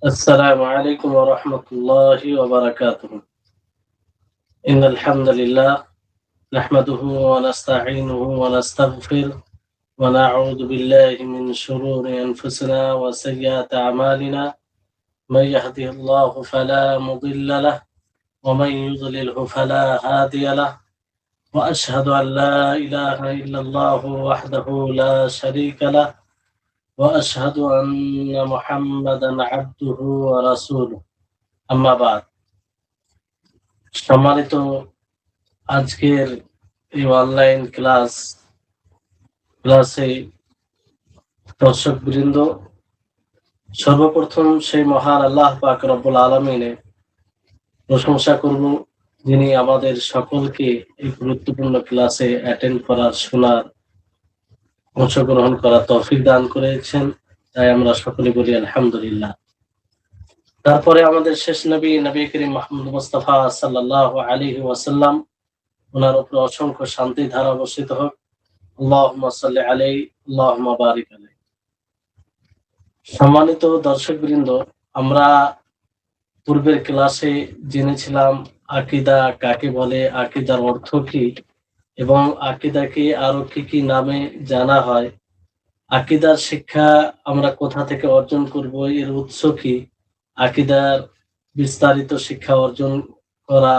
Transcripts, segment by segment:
السلام عليكم ورحمة الله وبركاته. إن الحمد لله نحمده ونستعينه ونستغفر ونعوذ بالله من شرور أنفسنا وسيئات أعمالنا. من يهده الله فلا مضل له ومن يضلله فلا هادي له، وأشهد أن لا إله إلا الله وحده لا شريك له، وأشهد أن محمدا عبده ورسوله. أما بعد، সম্মানিত আজকের এই অনলাইন ক্লাসে দর্শক বৃন্দ, সর্বপ্রথম সেই মহান আল্লাহ পাক রব্বুল আলামিনের প্রশংসা করব, যিনি আমাদের সকলকে এই গুরুত্বপূর্ণ ক্লাসে অ্যাটেন্ড করার, শোনার, অংশগ্রহণ করার তৌফিক দান করেছেন। তাই আমরা সকলে বলি আলহামদুলিল্লাহ। তারপরে আমাদের শেষ নবী করিম মুহাম্মদ মুস্তাফা সাল্লাল্লাহু আলাইহি ওয়াসাল্লাম, ওনার উপর অসংখ্য শান্তি ধারা বর্ষিত হোক। আল্লাহুম্মা সাল্লি আলাইহি আল্লাহুম্মা বারিক আলাইহি। সম্মানিত দর্শকবৃন্দ, আমরা পূর্বের ক্লাসে জেনেছিলাম আকীদা কাকে বলে, আকীদার অর্থ কি, এবং আকীদাকে আরো কি কি নামে জানা হয়, আকীদার শিক্ষা আমরা কোথা থেকে অর্জন করব, এর উৎস কি, আকীদার বিস্তারিত শিক্ষা অর্জন করা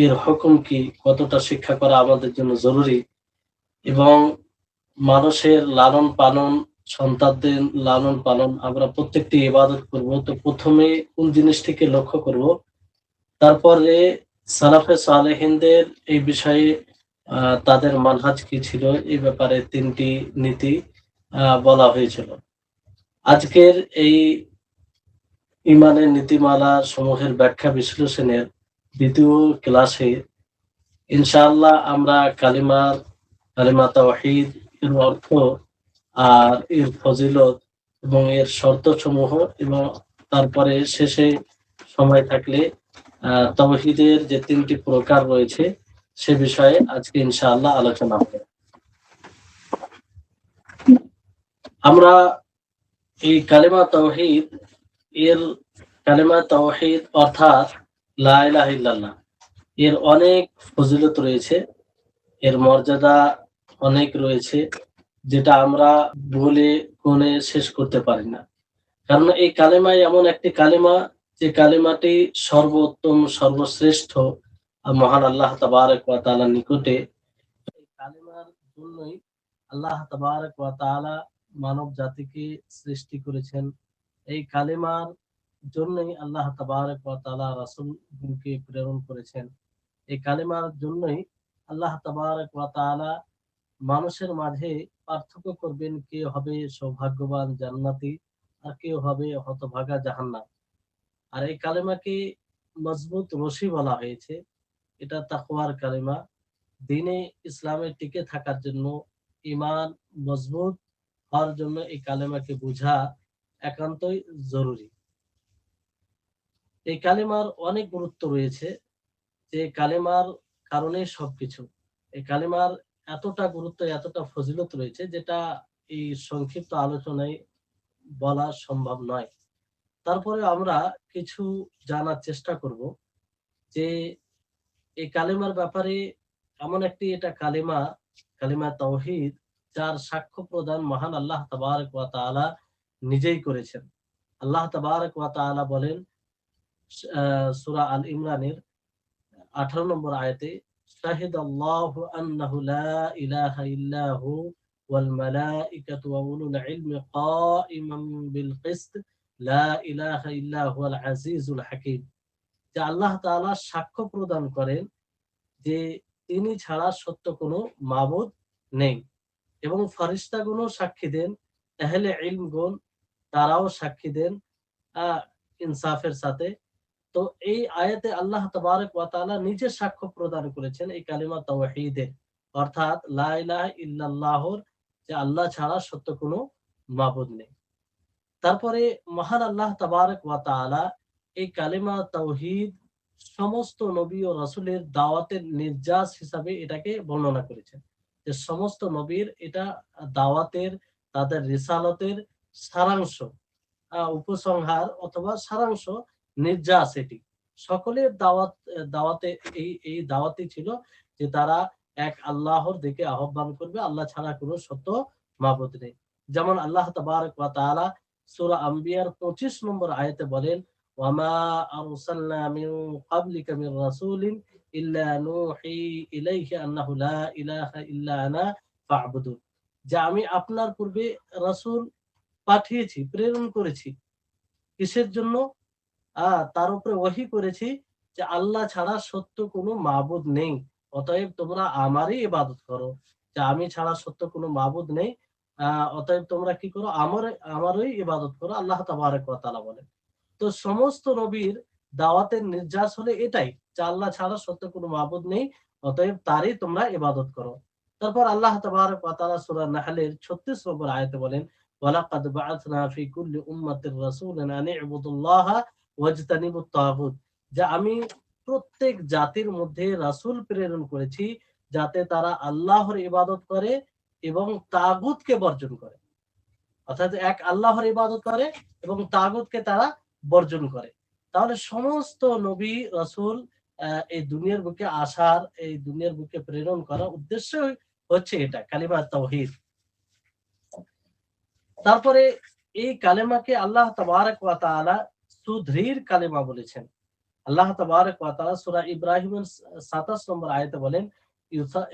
এর হুকুম কি, কতটা শিক্ষা করা আমাদের জন্য জরুরি, এবং মানুষের লালন পালন, সন্তানদের লালন পালন, আমরা প্রত্যেকটি ইবাদত করব, তো প্রথমে কোন জিনিসটিকে লক্ষ্য করব, তারপরে সালাফে সালেহিনদের এই বিষয়ে তাদের মানহাজ কি ছিল, এই ব্যাপারে তিনটি নীতি বলা হয়েছিল। আজকের এই ইমানের নীতিমালা সমূহের ব্যাখ্যা বিশ্লেষণের দ্বিতীয় ক্লাসে ইনশাআল্লাহ আমরা কালিমা তাওহীদ এর অর্থ আর এর ফজিলত এবং এর শর্ত সমূহ, এবং তারপরে শেষে সময় থাকলে তাওহীদের যে তিনটি প্রকার রয়েছে সে বিষয়ে আজকে ইনশাআল্লাহ আলোচনা হবে। আমরা এই কালিমা তাওহীদ অর্থাৎ লা ইলাহা ইল্লাল্লাহ, এর অনেক ফজিলত রয়েছে, এর মর্যাদা অনেক রয়েছে, যেটা আমরা বলে গুণে শেষ করতে পারি না। কারণ এই কালেমাই এমন একটি কালেমা, যে কালেমাটি সর্বোত্তম, সর্বশ্রেষ্ঠ মহান আল্লাহ তাবারক ওয়া তাআলার নিকটে। এই কালেমার জন্যই আল্লাহ তাবারক ওয়া তাআলা মানব জাতিকে সৃষ্টি করেছেন। এই কালেমার জন্যই আল্লাহ তাবারক ওয়া তাআলা রাসূলকে প্রেরণ করেছেন। এই কালেমার জন্যই আল্লাহ তাবারক ওয়া তাআলা মানুষের মাঝে পার্থক্য করবেন, কে হবে সৌভাগ্যবান জান্নাতি আর কেউ হবে হতভাগা জাহান্নাম। আর এই কালেমাকে মজবুত রশি বলা হয়েছে। এটা তাকওয়ার কালেমা। দ্বীনে ইসলামে টিকে থাকার জন্য, ঈমান মজবুত হওয়ার জন্য এই কালেমাকে বোঝা একান্তই জরুরি। এই কালেমার অনেক গুরুত্ব রয়েছে, যে কালেমার কারণে সবকিছু। এই কালেমার এতটা গুরুত্ব, এতটা ফজিলত রয়েছে, যেটা এই সংক্ষিপ্ত আলোচনায় বলা সম্ভব নয়। তারপরে আমরা কিছু জানার চেষ্টা করব যে এই কালেমার ব্যাপারে। এমন একটি এটা কালিমা তাওহীদ, যার সাক্ষ্য প্রদান মহান আল্লাহ তাবারক ওয়া তাআলা নিজেই করেছেন। আল্লাহ তাবারক ওয়া তাআলা বলেন সূরা আল ইমরানের 18 নম্বর আয়াতে, শাহিদাল্লাহু আন্নাহু লা ইলাহা ইল্লাহু ওয়াল মালাইকাতু ওয়া উলুল ইলমি কাইমান বিল কিসত লা ইলাহা ইল্লা হুয়াল আজিজুল হাকীম। যে আল্লাহ তাআলা সাক্ষ্য প্রদান করেন যে তিনি ছাড়া সত্য কোনো মাবুদ নেই, এবং ফেরেশতাগণও সাক্ষী দেন, আহলে ইলমগণ তারাও সাক্ষী দেন ইনসাফের সাথে। তো এই আয়াতে আল্লাহ তাবারক ওয়া তাআলা নিজে সাক্ষ্য প্রদান করেছেন এই কালিমা তাওহীদের, অর্থাৎ লা ইলাহা ইল্লাল্লাহর, যে আল্লাহ ছাড়া সত্য কোনো মাবুদ নেই। তারপরে মহান আল্লাহ তাবারক ওয়া তাআলা এই কালিমা তাওহীদ সমস্ত নবী ও রাসূলের দাওয়াতের নির্যাস হিসাবে এটাকে বর্ণনা করেছেন, যে সমস্ত নবীর এটা দাওয়াতের, তাদের রিসালতের সারাংশ। উপসংহার অথবা সারাংশ নির্যাস। এটি সকলের দাওয়াতে এই দাওয়াতই ছিল যে তারা এক আল্লাহর দিকে আহ্বান করবে, আল্লাহ ছাড়া কোনো সত্য মাবুদ নেই। যেমন আল্লাহ তাবারক ওয়া তাআলা সূরা আম্বিয়ার 25 নম্বর আয়াতে বলেন, ওয়ামা আরসালনা মিন ক্বাবলিকা মির রাসূলিন ইল্লা নূহি ইলাইহি আন্নাহু লা ইলাহা ইল্লা আনা ফা'বুদুন। যে আমি আপনার পূর্বে রাসূল পাঠিয়েছি, প্রেরণ করেছি। কিসের জন্য? তার উপরে ওহী করেছি যে আল্লাহ ছাড়া সত্য কোনো মাবুদ নেই, অতএব তোমরা আমারই ইবাদত করো। যে আমি ছাড়া সত্য কোনো মাবুদ নেই, অতএব তোমরা কি করো? আমারই ইবাদত করো, আল্লাহ তাবারক ওয়া তাআলা বলেন। তো সমস্ত নবীর দাওয়াতের নির্যাস হলে এটাই যে আল্লাহ ছাড়া সত্য কোনো মাবুদ নেই, অতএব তারই তোমরা ইবাদত করো। তারপর আল্লাহ তাবারক ওয়া তাআলা সূরা নাহলের 36 নম্বর আয়াতে বলেন, ওয়ালাকাদ বাআসনা ফি কুল্লি উম্মাতির রাসূলান আন ইবুদুল্লাহা ওয়াজতানিবুত তাগুত। যে আমি প্রত্যেক জাতির মধ্যে রাসূল প্রেরণ করেছি যাতে তারা আল্লাহর ইবাদত করে এবং তাগুতকে বর্জন করে। অর্থাৎ এক আল্লাহর ইবাদত করে এবং তাগুতকে তারা বর্জন করে। তাহলে সমস্ত নবী রাসূল এই দুনিয়ার বুকে আসার, এই দুনিয়ার বুকে প্রেরণ করার উদ্দেশ্য হচ্ছে এটা, কালিমা তাওহীদ। তারপরে এই কালেমাকে আল্লাহ তাবারক ওয়া তাআলা সুদৃঢ় কালেমা বলেছেন। আল্লাহ তাবারক ওয়া তাআলা সূরা ইব্রাহিমের 27 নম্বর আয়াতে বলেন,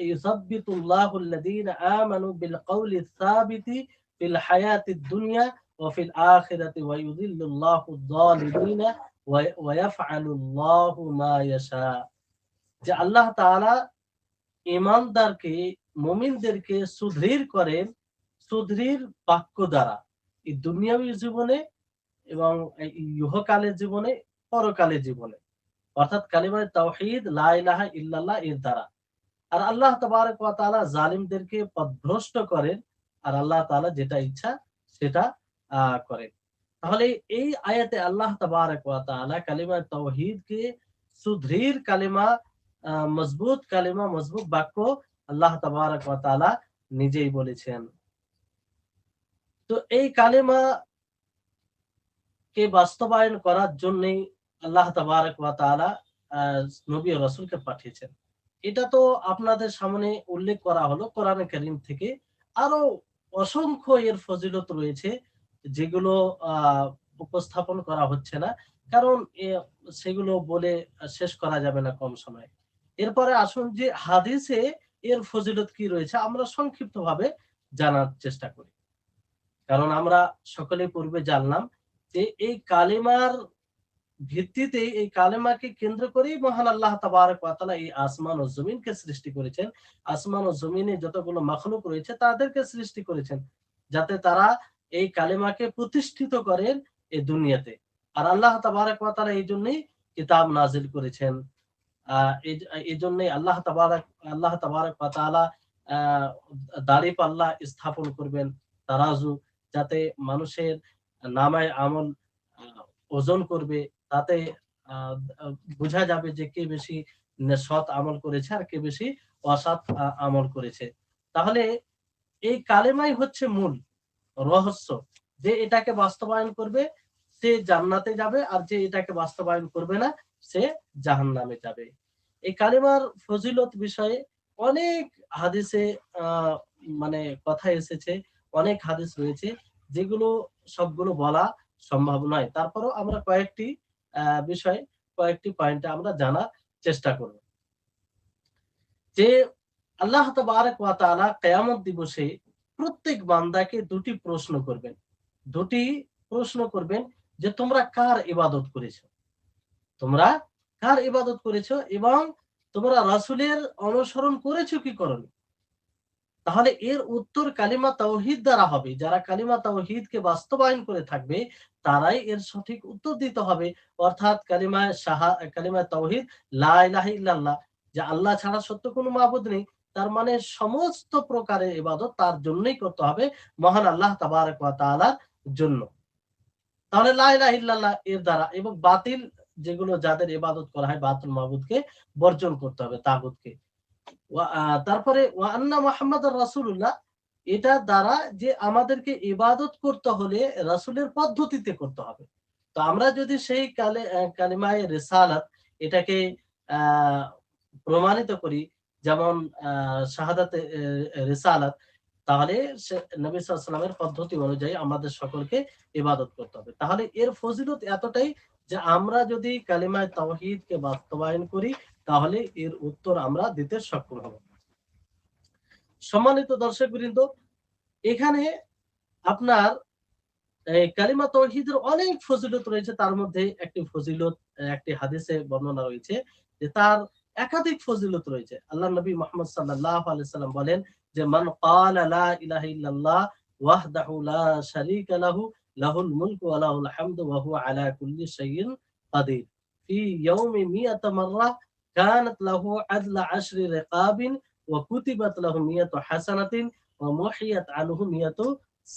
ইউসাব্বিতুল্লাহুল্লাযীনা আমানু বিল কওলি সাবিতি ফিল হায়াতিদ দুনিয়া ওয়া ফিল আখিরাতি ওয়া ইউযিল্লুল্লাহুয যালিমিনা ওয়া ইয়াফআলুল্লাহু মা ইয়াশা। যে আল্লাহ তাআলা ঈমানদারকে, মুমিনদেরকে সুদৃঢ় করেন সুদৃঢ় বাক্য দ্বারা, এই দুনিয়াবী জীবনে এবং ইহকালের জীবনে, পরকালের জীবনে, অর্থাৎ কালিমা তাওহীদ লা ইলাহা ইল্লাল্লাহ এর দ্বারা। আর আল্লাহ তাবারক ওয়া তাআলা জালিমদেরকে পথভ্রষ্ট করেন, আর আল্লাহ তাআলা যেটা ইচ্ছা সেটা করেন। তাহলে এই আয়াতে আল্লাহ তাবারক ওয়া তাআলা কালিমা তাওহীদকে সুদৃঢ় কালিমা, মজবুত কালিমা, মজবুত বাক্য আল্লাহ তাবারক ওয়া তাআলা নিজেই বলেছেন। তো এই কালিমা কে বাস্তবায়ন করার জন্যই আল্লাহ তাবারক ওয়া তাআলা নবী ও রাসূলকে পাঠিয়েছেন। এটা তো আপনাদের সামনে উল্লেখ করা হলো কোরআনে কারীম থেকে। আরো অসংখ্য এর ফজিলত রয়েছে যেগুলো উপস্থাপন করা হচ্ছে না, কারণ সেগুলো বলে শেষ করা যাবে না কম সময়ে। এরপরে আসুন যে হাদিসে এর ফজিলত কি রয়েছে আমরা সংক্ষিপ্তভাবে জানার চেষ্টা করি। কারণ আমরা সকলে পূর্বে জানলাম যে এই কালিমার ভিত্তিতে, এই কালেমাকে কেন্দ্র করেই মহান আল্লাহ তাবারক ওয়া তাআলা এই আসমান ও জমিনকে সৃষ্টি করেছেন। আসমান ও জমিনে যতগুলো মাখলুক রয়েছে তাদেরকে সৃষ্টি করেছেন যাতে তারা এই কালেমাকে প্রতিষ্ঠিত করেন এই দুনিয়াতে। আর আল্লাহ তাবারক ওয়া তাআলা এই জন্যই কিতাব নাজিল করেছেন। এই জন্যই আল্লাহ তাবারক ওয়া তাআলা দাঁড়িপাল্লা স্থাপন করবেন, তারাজু, যাতে মানুষের নামায় আমল ওজন করবে, তাতে বোঝা যাবে যে কে বেশি সৎ আমল করেছে আর কে বেশি অসৎ আমল করেছে। তাহলে এই কালেমাই হচ্ছে মূল রহস্য। যে এটাকে বাস্তবায়ন করবে সে জান্নাতে যাবে, আর যে এটাকে বাস্তবায়ন করবে না সে জাহান্নামে যাবে। এই কালেমার ফজিলত বিষয়ে অনেক হাদিসে মানে কথা এসেছে, অনেক হাদিস রয়েছে যেগুলো সবগুলো বলা সম্ভব নয়। তারপরেও আমরা কয়েকটি বিষয়, কয়েকটি পয়েন্টে আমরা জানার চেষ্টা করব। যে আল্লাহ তাবারক ওয়া তাআলা কিয়ামত দিবসে প্রত্যেক বান্দাকে দুটি প্রশ্ন করবেন যে তোমরা কার ইবাদত করেছো, তোমরা কার ইবাদত করেছো এবং তোমরা রাসূলের অনুসরণ করেছো কি করনি। তাহলে এর উত্তর কালিমা তাওহীদ দ্বারা হবে। যারা কালিমা তাওহীদকে বাস্তবায়ন করে থাকবে তারাই এর সঠিক উত্তর দিতে হবে। অর্থাৎ কালিমা তাওহীদ লা ইলাহা ইল্লাল্লাহ, যে আল্লাহ ছাড়া সত্য কোনো মাবুদ নেই, তার মানে সমস্ত প্রকারের ইবাদত তার জন্যই করতে হবে, মহান আল্লাহ তাবারক ওয়া তাআলার জন্য। তাহলে লা ইলাহা ইল্লাল্লাহ এর দ্বারা, এবং বাতিল যেগুলো যাদের ইবাদত করা হয় বাতিল মাবুদকে বর্জন করতে হবে, তাগুতকে। তারপরে ওয়া আন্না মুহাম্মাদুর রাসূলুল্লাহ, এটা দ্বারা যে আমাদেরকে ইবাদত করতে হলে রাসূলের পদ্ধতিতে করতে হবে। তো আমরা যদি সেই কালিমায়ে রিসালাত এটাকে আহ প্রমাণিত করি, যেমন শাহাদাতে রিসালাত, তাহলে নবী সাল্লাল্লাহু আলাইহি ওয়াসাল্লামের পদ্ধতি অনুযায়ী আমাদের সকলকে ইবাদত করতে হবে। তাহলে এর ফজিলত এতটাই যে আমরা যদি কালিমায়ে তাওহীদকে বাস্তবায়ন করি, তাহলে এর উত্তর আমরা দিতে সক্ষম হব। সম্মানিত দর্শকবৃন্দ, এখানে আপনার এই কালিমা তাওহীদের অনেক ফজিলত রয়েছে। তার মধ্যে একটি ফজিলত, একটি হাদিসে বর্ণনা রয়েছে যে তার একাধিক ফজিলত রয়েছে। আল্লাহর নবী মুহাম্মদ সাল্লাল্লাহু আলাইহি ওয়াসাল্লাম বলেন যে মান ক্বালা লা ইলাহা ইল্লাল্লাহ ওয়াহদাহু লা শারীকা লাহু লাহুল মুলকু ওয়া লাহুল হামদু ওয়া হুয়া আলা কুল্লি শাইইন কাদির ফি ইয়াউমি মিয়াতা মাররা কানাত লাহু আদলা 10 রিকাবিন ওয়া কুতিবাত লাহু মিয়াতু হাসানাতিন ওয়া মুহিয়াত আনহু মিয়াতু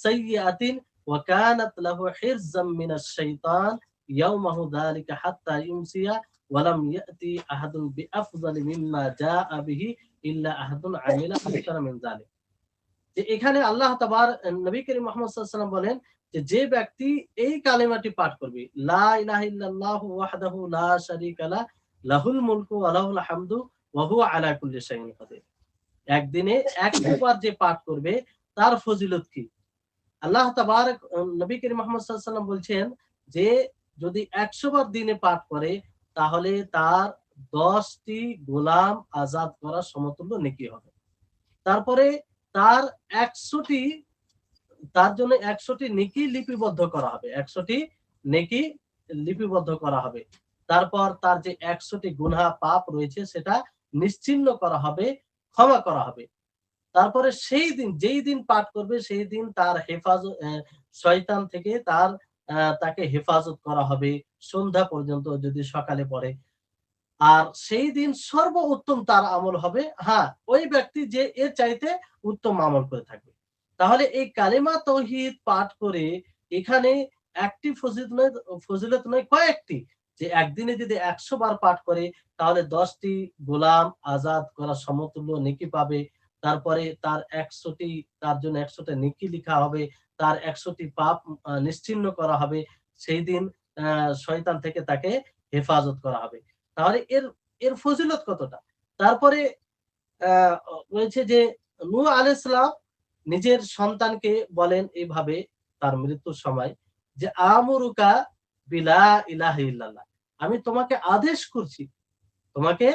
সাইয়্যাতিন وكانت له حرزا من الشيطان يومه ذلك حتى يمسي ولم يأتي أحد بأفضل مما جاء به إلا أحد عمل أكثر من ذلك। যে এখানে আল্লাহ তাবার নবী করিম মুহাম্মদ সাল্লাল্লাহু আলাইহি ওয়াসাল্লাম বলেন যে ব্যক্তি এই কালিমাটি পাঠ করবে, লা ইলাহা ইল্লাল্লাহু ওয়াহদাহু লা শারীকা লাহু লাহুল মুলকু ওয়া লাহুল হামদু ওয়া হুয়া আলা কুল্লি শাইইন কাদির, একদিনে 100 বার যে পাঠ করবে তার ফজিলত কি? আল্লাহ তাবারক নবী করিম মুহাম্মদ সাল্লাল্লাহু আলাইহি ওয়াসাল্লাম বলছেন যে যদি 100 বার দিনে পাঠ করে তাহলে তার 10টি গোলাম আজাদ করা সমতুল্য নেকি হবে। তারপরে তার 100টি, তার জন্য 100টি নেকি লিপিবদ্ধ করা হবে, 100টি নেকি লিপিবদ্ধ করা হবে। তারপর তার যে 100টি গুনাহ পাপ রয়েছে সেটা নিশ্চিহ্ন করা হবে, ক্ষমা করা হবে। তারপরে সেই দিন, যেই দিন পাঠ করবে সেই দিন তার হেফাজত, শয়তান থেকে তাকে হেফাজত করা হবে সন্ধ্যা পর্যন্ত যদি সকালে পড়ে। আর সেই দিন সর্বোত্তম তার আমল হবে, হ্যাঁ, ওই ব্যক্তি যে এর চাইতে উত্তম আমল করে থাকবে। তাহলে এই কালিমা তাওহীদ পাঠ করে এখানে একটি ফজিলত নয় কয়েকটি, যে একদিনে যদি 100 বার পাঠ করে তাহলে 10টি গোলাম আজাদ করা সমতুল্য নেকি পাবে। তারপরে তার 100টি, তার জন্য 100টা নেকি লিখা হবে, তার 100টি পাপ নিশ্চিহ্ন করা হবে, সেই দিন শয়তান থেকে তাকে হেফাজত করা হবে। তাহলে এর এর ফজিলত কতটা। তারপরে আহ, রয়েছে যে নূহ আলাইহিস সালাম নিজের সন্তানকে বলেন এইভাবে তার মৃত্যুর সময় যে আমুরুকা বিলা ইলাহা ইল্লাল্লাহ, আমি তোমাকে আদেশ করছি, তোমাকে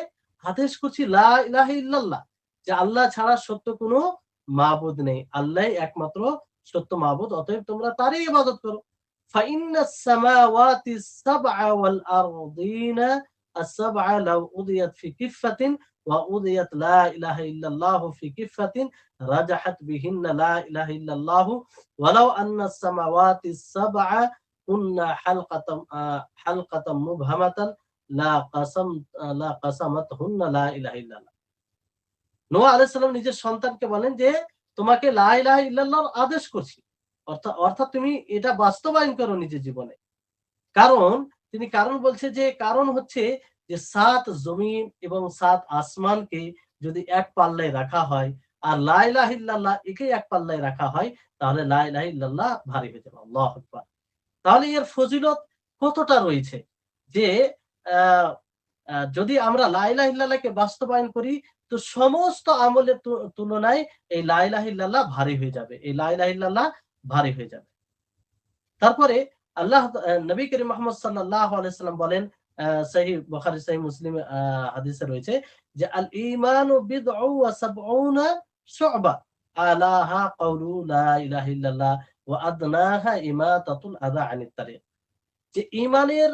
আদেশ করছি লা ইলাহা ইল্লাল্লাহ, যে আল্লাহ ছাড়া সত্য কোনো মাবুদ নেই, আল্লাহই একমাত্র সত্য মাবুদ, অতএব তোমরা তারই ইবাদত করো। ফাইন্নাস সামাওয়াতি সাবআ ওয়াল আরদিনা السبعة لو أضيت في كفة وأضيت لا إله إلا الله في كفة رجحت بهن لا إله إلا الله ولو أن السماوات السبعة كنا حلقة مبهمة لا قسمتهن لا إله إلا الله। নূহ আলাইহিস সালাম নিজের সন্তানকে বলেন যে তোমাকে লা ইলাহা ইল্লাল্লাহর আদেশ করছি, অর্থাৎ তুমি এটা বাস্তবায়ন করো নিজের জীবনে। কারণ তিনি কারণ বলছে যে কারণ হচ্ছে যে 7 জমিন এবং 7 আসমানকে যদি এক পাল্লায় রাখা হয় আর লা ইলাহা ইল্লাল্লাহ একে এক পাল্লায় রাখা হয় তাহলে লা ইলাহা ইল্লাল্লাহ ভারী হয়ে যাবে। আল্লাহু আকবার। তাহলে এর ফজিলত কতটা রয়েছে যে আহ, যদি আমরা লা ইলাহা ইল্লাল্লাহকে বাস্তবায়ন করি তো সমস্ত আমলের তুলনায় এই লা ইলাহা ইল্লাল্লাহ ভারী হয়ে যাবে, এই লা ইলাহা ইল্লাল্লাহ ভারী হয়ে যাবে। তারপরে আল্লাহ নবী করিম মুহাম্মদ সাল্লাল্লাহু আলাইহি ওয়াসাল্লাম বলেন, সহিহ বুখারী সহিহ মুসলিম হাদিসে রয়েছে যে আল ঈমানু বিদউ ওয়া সাবউনা শু'বা আলাহা কাউলু লা ইলাহা ইল্লাল্লাহ ওয়া আদনাহা ইমাতাতুল আযা আনিত তারিক, যে ঈমানের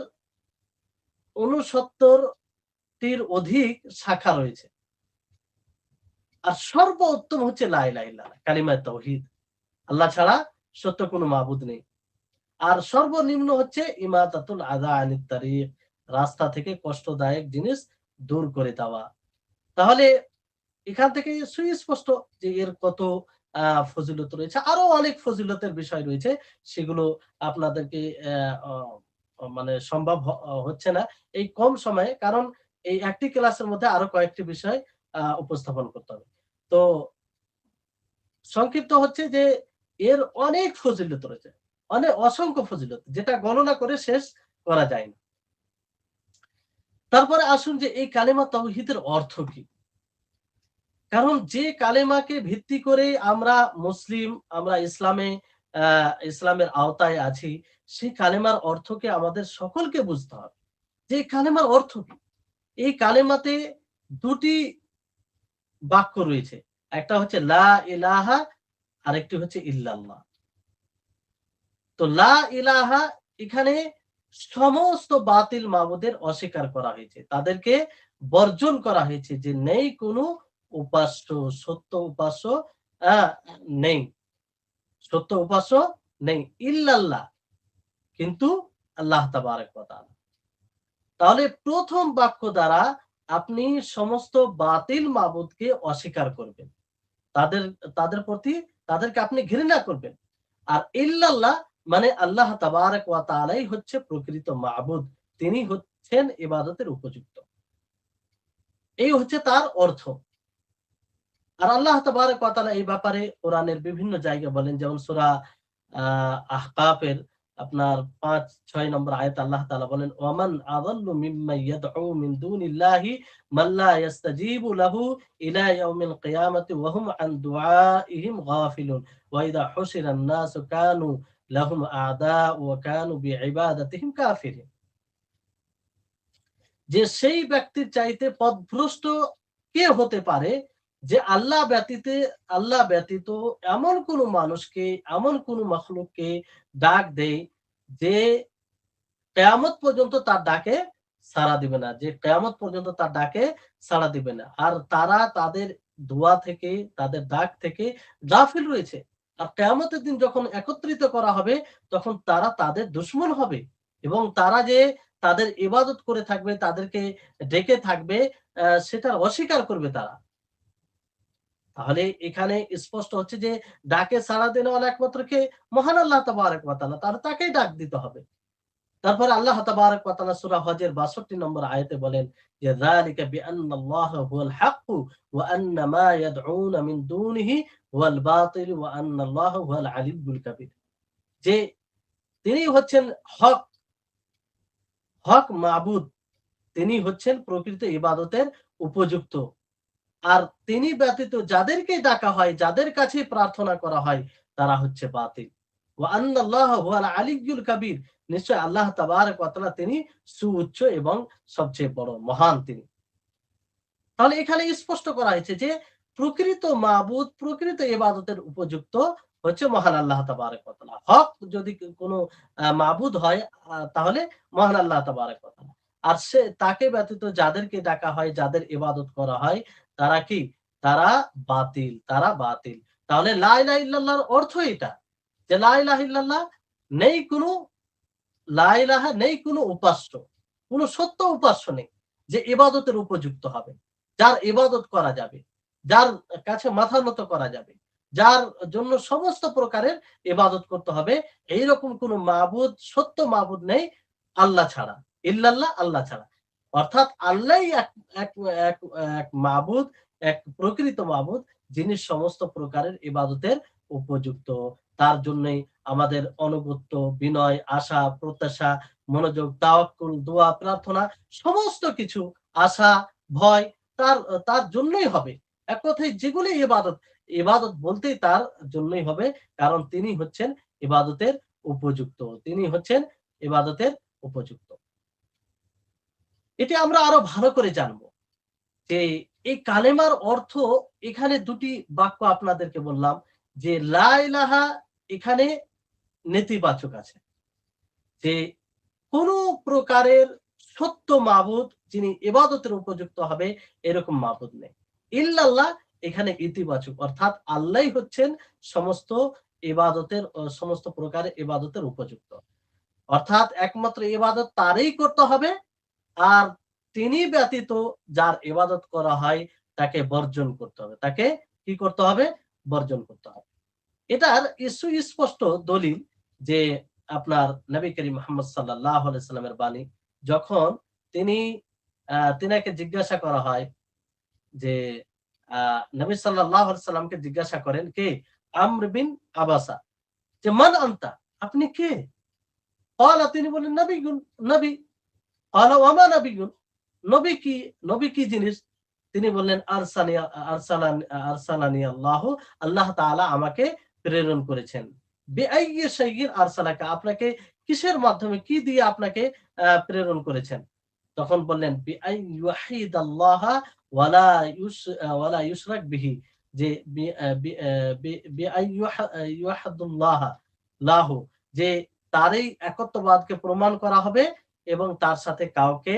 69টির অধিক শাখা রয়েছে আর সর্বোত্তম হচ্ছে লা ইলাহা ইল্লাল্লাহ, কালিমা তাওহীদ, আল্লাহ ছাড়া সত্য কোনো মাবুদ নেই। আর সর্বনিম্ন হচ্ছে ইমাতাতুল আযা আনিত তারিক, রাস্তা থেকে কষ্টদায়ক জিনিস দূর করে দেওয়া। তাহলে এখান থেকে সুস্পষ্ট যে এর কত ফজিলত রয়েছে, আরো অনেক ফজিলতের বিষয় রয়েছে, সেগুলো আপনাদেরকে মানে সম্ভব হচ্ছে না এই কম সময়ে, কারণ এই একটি ক্লাসের মধ্যে আরো কয়েকটি বিষয় উপস্থাপন করতে হবে। তো সংক্ষিপ্ত হচ্ছে যে এর অনেক ফজিলত রয়েছে, অনেক অসংখ্য ফজিলত, যেটা গণনা করে শেষ করা যায় না। তারপরে আসুন যে এই কালেমা তাওহীদের অর্থ কি? কারণ যে কালেমাকে ভিত্তি করে আমরা মুসলিম, আমরা ইসলামের আওতায় আছি, সেই কালেমার অর্থকে আমাদের সকলকে বুঝতে হবে যে এই কালেমার অর্থ কি। এই কালেমাতে দুটি বাক্য রয়েছে, একটা হচ্ছে লা ইলাহা, আরেকটি হচ্ছে ইল্লাল্লাহ। তো লা ইলাহা, এখানে সমস্ত বাতিল মাবুদের অস্বীকার করা হয়েছে, তাদেরকে বর্জন করা হয়েছে, যে নেই কোনো উপাস্য, সত্য উপাস্য আহ, নেই, সত্য উপাস্য নেই ইল্লাল্লাহ, কিন্তু আল্লাহ তাবারক ওয়া তাআলা। তাহলে প্রথম বাক্য দ্বারা আপনি সমস্ত বাতিল মাবুদকে অস্বীকার করবেন, তাদের তাদের প্রতি তাদেরকে আপনি ঘৃণা করবেন। আর ইল্লাল্লাহ মানে আল্লাহ তাবারক ওয়া তাআলাই হচ্ছে প্রকৃত মাবুদ, তিনি হচ্ছেন ইবাদতের উপযুক্ত। এই হচ্ছে তার অর্থ। আর আল্লাহ তাবারক ওয়া তাআলা এই ব্যাপারে কোরআনের বিভিন্ন জায়গায় বলেন, যেমন সূরা আহকাফের আপনার ৫-৬ নম্বর আয়াতে আল্লাহ তাআলা বলেন, ওয়ামান আযাল্লু মিম্মান ইয়াদউ মিন দুনিল্লাহি মান লা ইস্তাজিবু লাহু ইলা ইয়াউমিল কিয়ামাতি ওয়া হুম আন দুআইহিম গাফিলুন ওয়া ইযা হুশিরান নাসু কানু লাহুম আ'দা ওয়া কানু বিইবাদাতিহিম কাফিরিন। যে সেই ব্যক্তির চাইতে পথভ্রষ্ট কে হতে পারে, যে আল্লাহ ব্যতীত এমন কোন মানুষকে, এমন কোন মাখলুককে ডাক দেয়, যে কিয়ামত পর্যন্ত তার ডাকে সাড়া দিবে না, যে কিয়ামত পর্যন্ত তার ডাকে সাড়া দিবে না, আর তারা তাদের দোয়া থেকে, তাদের ডাক থেকে গাফিল রয়েছে। আর কিয়ামতের দিন যখন একত্রিত করা হবে, তখন তারা তাদের দুশমন হবে, এবং তারা যে তাদের ইবাদত করে থাকবে, তাদেরকে ডেকে থাকবে, সেটা অস্বীকার করবে তারা। তাহলে এখানে স্পষ্ট হচ্ছে যে ডাকে সাড়া দেওয়ার একমাত্র কে? মহান আল্লাহ তাবারক ওয়া তাআলা, তাকেই ডাক দিতে হবে। তারপরে আল্লাহ তাবারক ওয়া তাআলা সূরা হজের ৬২ নম্বর আয়াতে বলেন যে যালিকা বিআন্নাল্লাহা হুয়াল হাক্কু ওয়া আন্না মা ইয়াদউনা মিন দুনিহি হুয়াল বাতিল ওয়া আন্নাল্লাহা হুয়াল আলিয়্যুল কাবীর। যে তিনি হচ্ছেন হক, হক মাবুদ, তিনি হচ্ছেন প্রকৃত ইবাদতের উপযুক্ত। আর তিনি ব্যতীত যাদেরকে ডাকা হয়, যাদের কাছে প্রার্থনা করা হয়, তারা হচ্ছে বাতিল। ওয়া আন্নাল্লাহা হুয়াল আলিয়্যুল কাবীর, নিশ্চয় আল্লাহ তাবারক ওয়া তাআলা তিনি সুউচ্চ এবং সবচেয়ে বড় মহান তিনি। তাহলে এখানে স্পষ্ট করা হয়েছে যে প্রকৃত মাবুদ, প্রকৃত ইবাদতের উপযুক্ত হচ্ছে মহান আল্লাহ তাবারক ওয়া তাআলা। হক যদি কোনো মাবুদ হয়, তাহলে মহান আল্লাহ তাবারক ওয়া তাআলা। আর সে তাকে ব্যতীত যাদেরকে ডাকা হয়, যাদের ইবাদত করা হয়, তারা কি? তারা বাতিল, তারা বাতিল। তাহলে লা ইলাহা ইল্লাল্লাহর অর্থ এটা, যে লা ইলাহা ইল্লাল্লাহ, নেই কোনো, লা ইলাহা নেই কোনো উপাস্য, কোনো সত্য উপাস্য নেই যে ইবাদতের উপযুক্ত হবে, যার ইবাদত করা যাবে, যার কাছে মাথা নত করা যাবে, যার জন্য সমস্ত প্রকারের ইবাদত করতে হবে, এইরকম কোনো মাবুদ, সত্য মাবুদ নেই আল্লাহ ছাড়া, ইল্লাল্লাহ, আল্লাহ ছাড়া। অর্থাৎ আল্লাহই এক এক এক এক মাবুদ, এক প্রকৃত মাবুদ, যিনি সমস্ত প্রকারের ইবাদতের উপযুক্ত। তার জন্যই আমাদের অনুগত্য, বিনয়, আশা, প্রত্যাশা, মনোযোগ, তাওয়াক্কুল, দোয়া, প্রার্থনা, সমস্ত কিছু, আশা, ভয় তার তার জন্যই হবে। এক কথায় যেগুলি ইবাদত, ইবাদত বলতেই তার জন্যই হবে, কারণ তিনি হচ্ছেন ইবাদতের উপযুক্ত। তিনি হচ্ছেন ইবাদতের উপযুক্ত। এটি আমরা আরো ভালো করে জানবো যে এই কালেমার অর্থ, এখানে দুটি বাক্য আপনাদেরকে বললাম, যে লা ইলাহা এখানে নেতিবাচক আছে, যে কোন প্রকারের সত্য মাবুদ যিনি ইবাদতের উপযুক্ত হবে, এরকম মাবুদ নেই। ইল্লাল্লাহ এখানে ইতিবাচক, অর্থাৎ আল্লাহই হচ্ছেন সমস্ত ইবাদতের, সমস্ত প্রকারের ইবাদতের উপযুক্ত। অর্থাৎ একমাত্র ইবাদত তারই করতে হবে, আর তিনি ব্যতীত যার ইবাদত করা হয়, তাকে বর্জন করতে হবে। তাকে কি করতে হবে? বর্জন করতে হবে। এটার সুস্পষ্ট দলিল যে আপনার নবী করিম মুহাম্মদ সাল্লাল্লাহু আলাইহি সাল্লামের বাণী, যখন তিনি তিনাকে জিজ্ঞাসা করা হয় যে নবী সাল্লাল্লাহু আলাইহি সাল্লামকে জিজ্ঞাসা করেন কে? আমর বিন আবাসা যে মান আনতা, আপনি কে? ক্বালা, তিনি বলেন নবিয়ুন, নবী। ক্বালা ওয়া মা নবিয়ুন, নবী কি? নবী কি জিনিস? তিনি বললেন আরসালানি আল্লাহু, আল্লাহ তাআলা আমাকে প্রেরণ করেছেন। বিআইয়ি শাইইন আরসালাকা, আপনাকে কিসের মাধ্যমে, কি দিয়ে আপনাকে প্রেরণ করেছেন? তখন বললেন বিআই ইউহিদাল্লাহা ওয়ালা ওয়ালা ইউশরাক বিহি, যে বিআই ইউহাদুল্লাহা লাহু, যে তারই একত্ববাদকে প্রমাণ করা হবে এবং তার সাথে কাউকে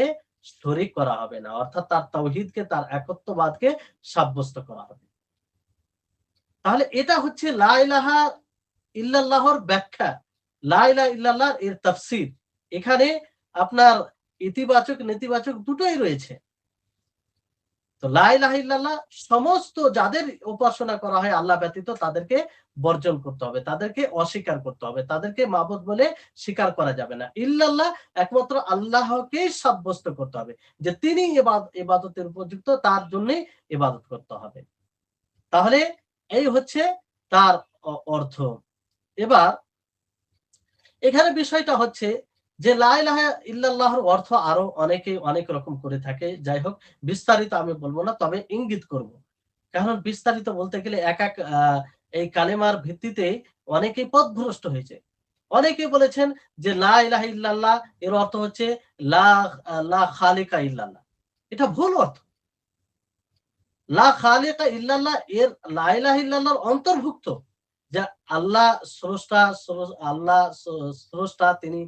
শরীক করা হবে না, অর্থাৎ তার তাওহীদকে, তার একত্ববাদকে সাব্যস্ত করা হবে। তাহলে এটা হচ্ছে লা ইলাহা ইল্লাল্লাহর ব্যাখ্যা, লা ইলাহা ইল্লাল্লাহ এর তাফসীর। এখানে আপনার ইতিবাচক নেতিবাচক দুটোই রয়েছে। তো লা ইলাহা ইল্লাল্লাহ সমস্ত যাদের উপাসনা করা হয় আল্লাহ ব্যতীত তাদেরকে বর্জন করতে হবে, তাদেরকে অস্বীকার করতে হবে, তাদেরকে মাবুদ বলে স্বীকার করা যাবে না। ইল্লাল্লাহ একমাত্র আল্লাহকেই সাব্যস্ত করতে হবে যে তিনি ইবাদতের উপযুক্ত, তার জন্যই ইবাদত করতে হবে। তাহলে এই হচ্ছে তার অর্থ। এবার এখানে বিষয়টা হচ্ছে যে লা ইলাহা ইল্লাল্লাহর অর্থ আরো অনেকেই অনেক রকম করে থাকে। যাই হোক, বিস্তারিত আমি বলবো না, তবে ইঙ্গিত করব। কারণ বিস্তারিত বলতে গেলে এক এক এই কালেমার ভিত্তিতে অনেকেই পথভ্রষ্ট হয়েছে। অনেকেই বলেছেন যে লা ইলাহা ইল্লাল্লাহ এর অর্থ হচ্ছে লা লা খালিকা ইল্লাল্লাহ। এটা ভুল অর্থ। লা খালিকা ইল্লাল্লাহ এর লা ইলাহা ইল্লাল্লাহর অন্তর্ভুক্ত যে আল্লাহ স্রষ্টা, আল্লাহ স্রষ্টা, তিনি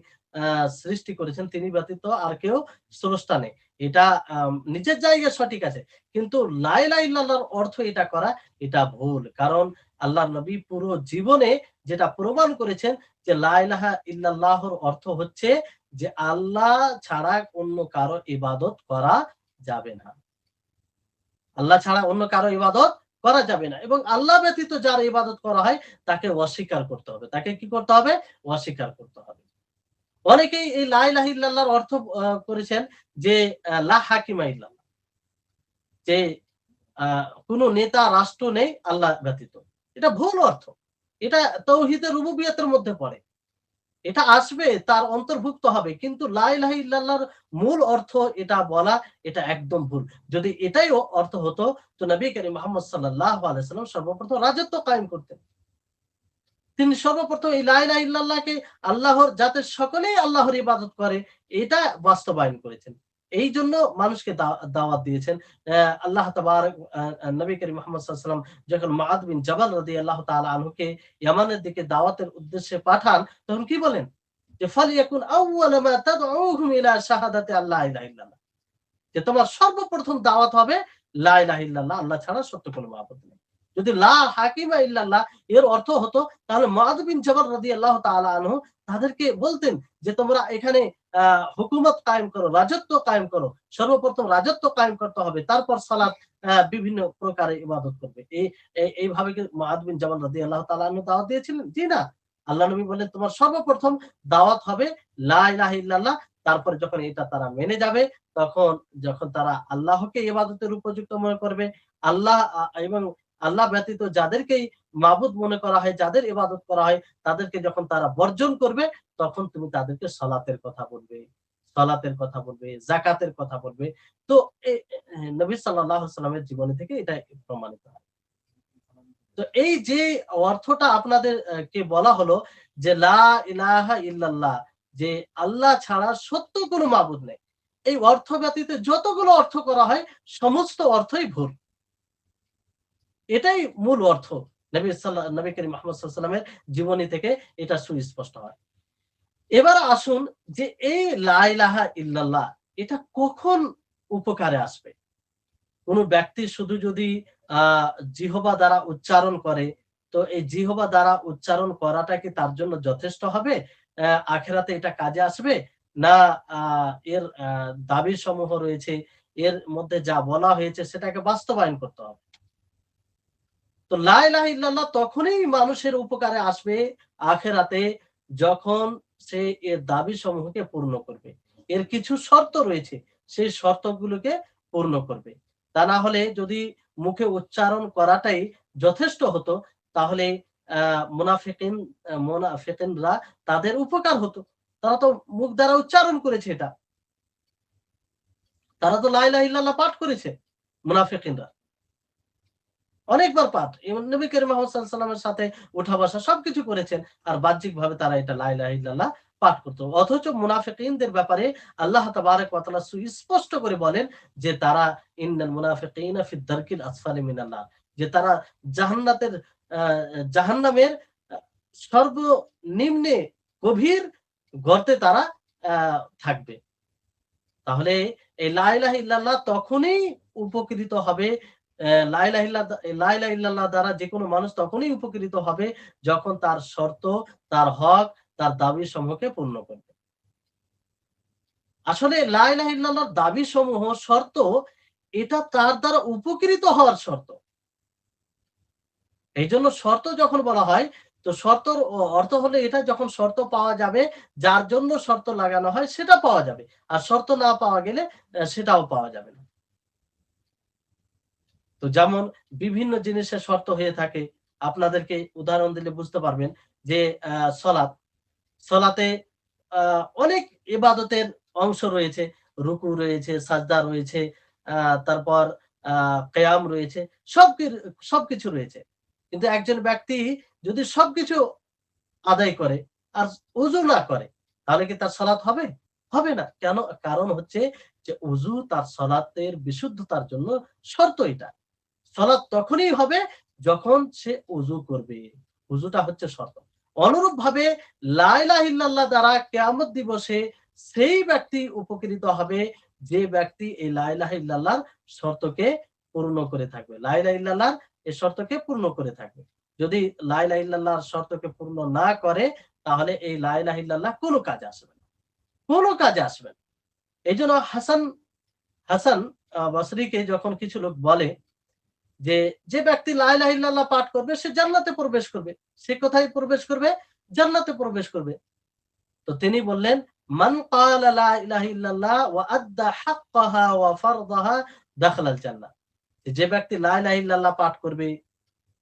সৃষ্টি করেছেন, তিনি ব্যতীত আর কেউ স্রষ্টা নেই। এটা নিজের জায়গায় সঠিক আছে, কিন্তু লা ইলাহা ইল্লাল্লাহর অর্থ এটা করা, এটা ভুল। কারণ আল্লাহর নবী পুরো জীবনে যেটা প্রমাণ করেছেন যে লা ইলাহা ইল্লাল্লাহর অর্থ হচ্ছে যে আল্লাহ ছাড়া অন্য কারো ইবাদত করা যাবে না, আল্লাহ ছাড়া অন্য কারো ইবাদত করা যাবে না, এবং আল্লাহ ব্যতীত যার ইবাদত করা হয় তাকে অস্বীকার করতে হবে। তাকে কি করতে হবে? অস্বীকার করতে হবে। অনেকেই এই লা ইলাহা ইল্লাল্লাহর অর্থ করেছেন যে লা হাকিমা ইল্লাল্লাহ, যে কোন নেতা রাষ্ট্র নেই আল্লাহ ব্যতীত। এটা ভুল অর্থ। এটা তাওহীদের রুবুবিয়তের মধ্যে পড়ে। এটা আসবে, তার অন্তর্ভুক্ত হবে, কিন্তু লা ইলাহা ইল্লাল্লাহর মূল অর্থ এটা বলা, এটা একদম ভুল। যদি এটাই অর্থ হতো তো নবী করিম মুহাম্মদ সাল্লাল্লাহু আলাইহি ওয়াসাল্লাম সর্বপ্রথম রাজত্ব কায়েম করতেন। তিনি সর্বপ্রথম এই লা ইলাহা ইল্লাল্লাহকে আল্লাহর, যাতে সকলেই আল্লাহর ইবাদত করে, এটা বাস্তবায়ন করেছেন। এই জন্য মানুষকে দাওয়াত দিয়েছেন। আল্লাহ তাবারক নবী করিম মুহাম্মদ সাল্লাল্লাহু আলাইহি ওয়াসাল্লাম যখন মুআদ বিন জাবাল রাদিয়াল্লাহু তাআলা আনহুকে ইয়ামানের দিকে দাওয়াতের উদ্দেশ্যে পাঠান, তখন কি বলেন? যে ফালিয়াকুন আউওয়ালা মা তাদউহুম ইলা শাহাদাতি আল্লা ইলাহা ইল্লাল্লাহ, যে তোমার সর্বপ্রথম দাওয়াত হবে লা ইলাহা ইল্লাল্লাহ, আল্লাহ ছাড়া সত্য কোনো মাবুদ নেই। যদি লা হাকিমা ইল্লাল্লাহ এর অর্থ হতো, তাহলে মুআদ বিন জাবাল রাদিয়াল্লাহু তাআলা আনহু তাদেরকে বলতেন যে তোমরা এখানে হুকুমত কায়েম করো, রাজত্ব কায়েম করো। সর্বপ্রথম রাজত্ব কায়েম করতে হবে, তারপর সালাত, বিভিন্ন প্রকারে ইবাদত করবে। এইভাবে কি মুআদ বিন জাবাল রাদিয়াল্লাহু তাআলা আনহু দাওয়াত দিয়েছিলেন? জি না। আল্লাহ নবী বললেন তোমার সর্বপ্রথম দাওয়াত হবে লা ইলাহা ইল্লাল্লাহ। তারপরে যখন এটা তারা মেনে যাবে, তখন যখন তারা আল্লাহকে ইবাদতের উপযুক্ত মনে করবে, আল্লাহ এবং আল্লাহ ব্যতীত যাদেরকেই মাবুদ মনে করা হয়, যাদের ইবাদত করা হয়, তাদেরকে যখন তারা বর্জন করবে, তখন তুমি তাদেরকে সালাতের কথা বলবে, সালাতের কথা বলবে, যাকাতের কথা বলবে। তো নবী সাল্লাল্লাহু আলাইহি ওয়াসাল্লামের জীবনী থেকে এটা প্রমাণিত হয়। তো এই যে অর্থটা আপনাদের কে বলা হলো যে লা ইলাহা ইল্লাল্লাহ, যে আল্লাহ ছাড়া সত্য কোনো মাবুদ নেই, এই অর্থ ব্যতীত যতগুলো অর্থ করা হয় সমস্ত অর্থই ভুল। এটাই মূল অর্থ। নবী করিম মুহাম্মদ সাল্লাল্লাহু আলাইহি ওয়াসাল্লামের জীবনী থেকে এটা সুস্পষ্ট হয়। এবার আসুন যে এই লা ইলাহা ইল্লাল্লাহ এটা কখন উপকারে আসবে? কোন ব্যক্তি শুধু যদি জিহবা দ্বারা উচ্চারণ করে, তো এই জিহবা দ্বারা উচ্চারণ করাটা কি তার জন্য যথেষ্ট হবে? আখিরাতে এটা কাজে আসবে? না এর দাবি সমূহ রয়েছে, এর মধ্যে যা বলা হয়েছে সেটাকে বাস্তবায়ন করতে হবে। তো লা ইলাহা ইল্লাল্লাহ তখনই মানুষের উপকারে আসবে আখিরাতে, যখন সে এর দাবি সমূহকে পূর্ণ করবে। এর কিছু শর্ত রয়েছে, সেই শর্তগুলোকে পূর্ণ করবে। তা না হলে যদি মুখে উচ্চারণ করাটাই যথেষ্ট হতো, তাহলে মুনাফিকিনরা তাদের উপকার হতো। তারা তো মুখ দ্বারা উচ্চারণ করেছে এটা। তারা তো লা ইলাহা ইল্লাল্লাহ পাঠ করেছে মুনাফিকিনরা। অনেকবার পাঠ। নবী করিম মুহাম্মদ সাল্লাল্লাহু আলাইহি ওয়াসাল্লামের সাথে উঠা বসা সবকিছু করেছেন। আর বাহ্যিকভাবে তারা এটা লা ইলাহা ইল্লাল্লাহ পাঠ করত। অথচ মুনাফিকিনদের ব্যাপারে আল্লাহ তাবারাক ওয়া তাআলা সুস্পষ্ট করে বলেন যে তারা ইন্নাল মুনাফিকিনা ফি দারকিল আসফালি মিনান নার, যে তারা জাহান্নাতের আ জাহান্নামের সর্বনিম্নে গভীর গর্তে তারা আ থাকবে। তাহলে এই লা ইলাহা ইল্লাল্লাহ তখনই উপকৃত হবে, লা ইলাহা ইল্লাল্লাহ দ্বারা যেকোনো মানুষ তখনই উপকৃত হবে যখন তার শর্ত, তার হক, তার দাবি সমূহকে পূর্ণ করবে। আসলে লা ইলাহা ইল্লাল্লাহর দাবি সমূহ, শর্ত, এটা তার দ্বারা উপকৃত হওয়ার শর্ত। এইজন্য শর্ত যখন বলা হয়, তো শর্তর অর্থ হলো এটা, যখন শর্ত পাওয়া যাবে, যার জন্য শর্ত লাগানো হয় সেটা পাওয়া যাবে। আর শর্ত না পাওয়া গেলে সেটাও পাওয়া যাবে না। তো যেমন বিভিন্ন জিনিসের শর্ত হয়ে থাকে, আপনাদেরকে উদাহরণ দিলে বুঝতে পারবেন যে সলাত, সলাতে অনেক ইবাদতের অংশ রয়েছে। রুকু রয়েছে, সাজদা রয়েছে, তারপর কিয়াম রয়েছে, সবকিছু রয়েছে। কিন্তু একজন ব্যক্তি যদি সবকিছু আদায় করে আর ওযু না করে, তাহলে কি তার সালাত হবে? হবে না। কেন? কারণ হচ্ছে যে ওযু তার সালাতের বিশুদ্ধতার জন্য শর্ত এটা। সালাত তখনই হবে যখন সে ওযু করবে। ওযুটা হচ্ছে শর্ত। অনুরূপভাবে লা ইলাহা ইল্লাল্লাহ দ্বারা কিয়ামত দিবসে সেই ব্যক্তি উপকৃত হবে যে ব্যক্তি এই লা ইলাহা ইল্লাল্লাহর শর্তকে পূর্ণ করে থাকবে। লা ইলাহা ইল্লাল্লাহর এই শর্তকে পূর্ণ করে থাকবে। যদি লা ইলাহা ইল্লাল্লাহর শর্তকে পূর্ণ না করে, তাহলে এই লা ইলাহা ইল্লাল্লাহ কোনো কাজে আসবে না। কোনো কাজে আসবে না। এইজন্য হাসান হাসান বসরিকে যখন কিছু লোক বলে যে, যে ব্যক্তি লা ইলাহা ইল্লাল্লাহ পাঠ করবে সে জান্নাতে প্রবেশ করবে। সে কোথায় প্রবেশ করবে? জান্নাতে প্রবেশ করবে। তো তিনি বললেন, মান ক্বালা লা ইলাহা ইল্লাল্লাহ ওয়া আদ্দা হাক্কাহা ওয়া ফারদাহা দাখালাল জান্নাহ। যে ব্যক্তি লা ইলাহা ইল্লাল্লাহ পাঠ করবে,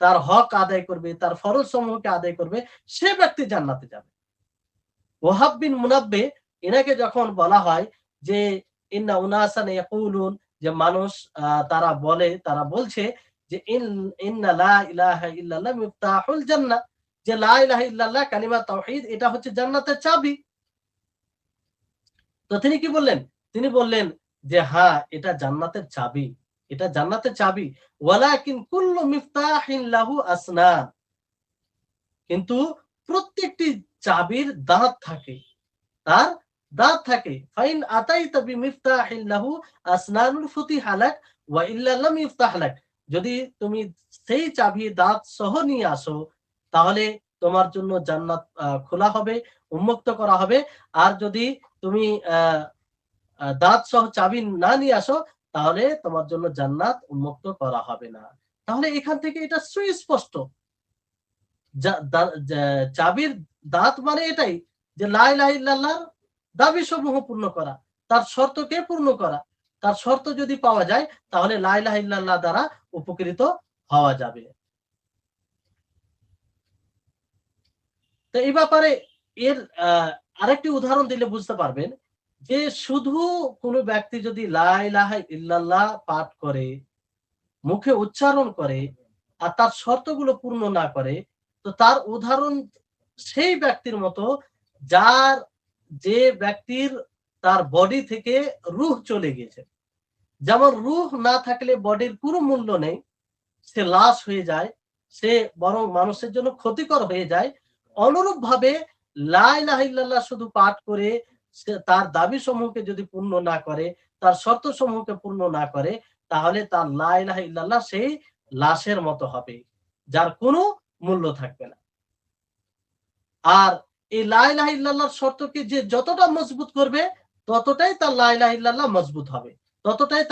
তার হক আদায় করবে, তার ফরজ সমূহকে আদায় করবে, সে ব্যক্তি জান্নাতে যাবে। ওয়াহাব বিন মুনাব্বিহ, এনাকে যখন বলা হয় যে ইন্না উনাসান ইয়াকুলুন, যে মানুষ তারা বলে, তারা বলছে যে ইন্না লা ইলাহা ইল্লাল্লাহ মিফতাহুল জান্নাহ, যে লা ইলাহা ইল্লাল্লাহ কালিমা তাওহীদ এটা হচ্ছে জান্নাতের চাবি। তো তিনি কি বললেন? তিনি বললেন যে হ্যাঁ, এটা জান্নাতের চাবি। এটা জান্নাতের চাবি। ওয়ালাকিন কুল্লু মিফতাহিন লাহু আসনান। কিন্তু প্রত্যেকটি চাবির দাঁত থাকে। তার দাঁত থাকে। ফাইন আতাইতা বিমিফতাহিন লাহু আসনানুল ফুতিহা লাক ওয়া ইল্লা লাম ইফতাহ লাক। যদি তুমি সেই চাবি দাঁত সহ নিয়ে আসো, তাহলে তোমার জন্য জান্নাত খোলা হবে, উন্মুক্ত করা হবে। আর যদি তুমি আ আ দাঁত সহ চাবি না নিয়ে আসো, তাহলে তোমার জন্য জান্নাত উন্মুক্ত করা হবে না। তাহলে এখান থেকে এটা সুস্পষ্ট। যা দা যা চাবির দাঁত মানে এটাই যে লা ইলাহা ইল্লাল্লাহর দাবিসমূহ পূর্ণ করা, তার শর্তকে পূর্ণ করা। তার শর্ত যদি পাওয়া যায়, তাহলে লা ইলাহা ইল্লাল্লাহ দ্বারা উপকৃত হওয়া যাবে। তো এই ব্যাপারে এর আরেকটি উদাহরণ দিলে বুঝতে পারবেন যে শুধু কোনো ব্যক্তি যদি লা ইলাহা ইল্লাল্লাহ পাঠ করে, মুখে উচ্চারণ করে, আর তার শর্তগুলো পূর্ণ না করে, তো তার উদাহরণ সেই ব্যক্তির মতো যার যে ব্যক্তির তার বডি থেকে রূহ চলে গেছে। যেমন রূহ না থাকলে বডির কোনো মূল্য নেই, সে লাশ হয়ে যায়, সে বরং মানুষের জন্য ক্ষতিকর হয়ে যায়। অনুরূপভাবে লা ইলাহা ইল্লাল্লাহ শুধু পাঠ করে সে তার দাবি সমূহকে যদি পূর্ণ না করে, তার শর্ত সমূহকে পূর্ণ না করে, তাহলে তার লা ইলাহা ইল্লাল্লাহ সেই লাশের মতো হবে, যার কোনো মূল্য থাকবে না। আর এই লা ইলাহা ইল্লাল্লাহর শর্তকে যে যতটা মজবুত করবে, ততটাই তার লা ইলাহা ইল্লাল্লাহ মজবুত হবে। ততটাই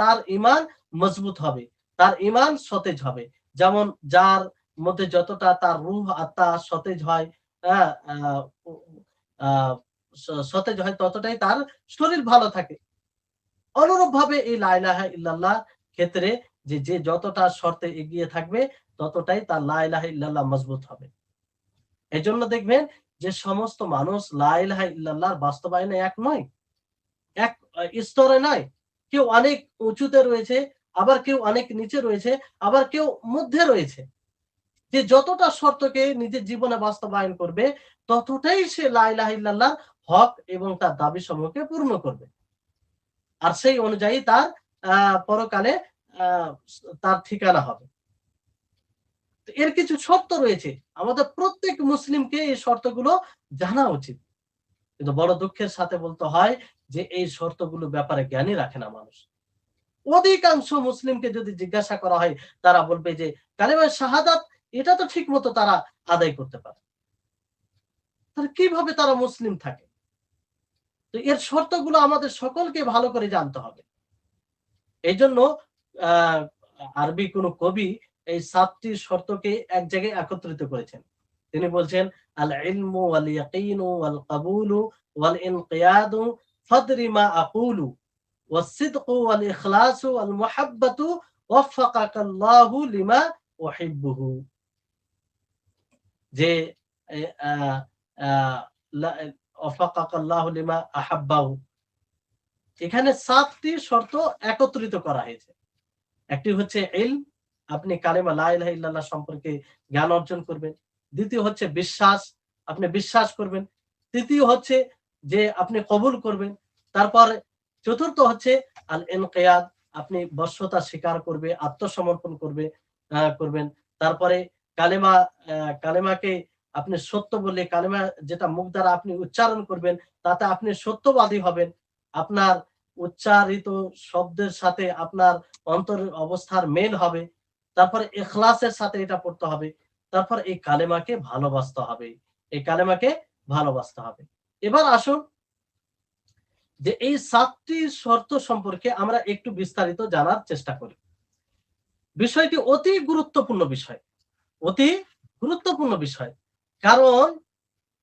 তার ঈমান মজবুত হবে। তার ঈমান সতেজ হবে। যেমন যার মধ্যে যতটা তার রূহ আত্মা সতেজ হয়, হ্যাঁ? আ উ আ স সতেজ হয়, ততটাই তার শরীর ভালো থাকে। অনুরূপভাবে এই লা ইলাহা ইল্লাল্লাহ ক্ষেত্রে যে যে যতটা শর্তে এগিয়ে থাকবে ততটাই তার লা ইলাহা ইল্লাল্লাহ মজবুত হবে। এজন্য দেখবেন যে সমস্ত মানুষ লা ইলাহা ইল্লাল্লাহর বাস্তবায়নে এক নয়, এক স্তরে নয়। কেউ অনেক উঁচুতে রয়েছে, আবার কেউ অনেক নিচে রয়েছে, আবার কেউ মধ্যে রয়েছে। যে যতটা শর্তকে নিজের জীবনে বাস্তবায়ন করবে ততটাই সে লা ইলাহা ইল্লাল্লাহ হক এবং তার দাবি সমূহকে পূর্ণ করবে। আর সেই অনুযায়ী তার পরকালে তার ঠিকানা হবে। এর কিছু শর্ত রয়েছে। আমাদের প্রত্যেক মুসলিমকে এই শর্তগুলো জানা উচিত। কিন্তু বড় দুঃখের সাথে বলতে হয় যে এই শর্তগুলোর ব্যাপারে জ্ঞানই রাখে না মানুষ। অধিকাংশ মুসলিমকে যদি জিজ্ঞাসা করা হয় তারা বলবে যে কালেমা শাহাদাত এটা তো ঠিক মতো তারা আদায় করতে পারে। তাহলে কিভাবে তারা মুসলিম থাকে? তো এর শর্তগুলো আমাদের সকলকে ভালো করে জানতে হবে। এইজন্য আহ আরবি কোন কবি এই ৭ টি শর্তকে এক জায়গায় একত্রিত করেছেন। তিনি বলছেন আল ইলমু ওয়াল ইয়াকিনু ওয়াল কাবুলু ওয়াল ইনকিয়াদু ফাদরি মা আকুলু ওয়াস সিদকু ওয়াল ইখলাসু ওয়াল মুহাব্বাতু ওয়াফাকাকাল্লাহু লিমা উহিব্বুহু। যে ওয়াফাকাকাল্লাহু লিমা আহাব্বাহু। এখানে ৭ টি শর্ত একত্রিত করা হয়েছে। একটি হচ্ছে ইলম, আপনি কালেমা লা ইলাহা ইল্লাল্লাহ সম্পর্কে জ্ঞান অর্জন করবেন। দ্বিতীয় হচ্ছে বিশ্বাস, আপনি বিশ্বাস করবেন। তৃতীয় হচ্ছে যে আপনি কবুল করবেন। তারপর চতুর্থ হচ্ছে আল ইনকিয়াদ, আপনি বশ্যতা স্বীকার করবে, আত্মসমর্পণ করবেন। তারপরে কালেমা কালেমাকে আপনি সত্য বলে কালেমা যেটা মুখ দ্বারা আপনি উচ্চারণ করবেন তাতে আপনি সত্যবাদী হবেন। আপনার উচ্চারিত শব্দের সাথে আপনার অন্তরের অবস্থার মেল হবে। তারপরে ইখলাসের সাথে এটা পড়তে হবে। তারপর এই কালেমাকে ভালোবাসতে হবে। এই কালেমাকে ভালোবাসতে হবে। এবার আসুন যে এই ৭ টি শর্ত সম্পর্কে আমরা একটু বিস্তারিত জানার চেষ্টা করি। বিষয়টি অতি গুরুত্বপূর্ণ বিষয়। অতি গুরুত্বপূর্ণ বিষয়। কারণ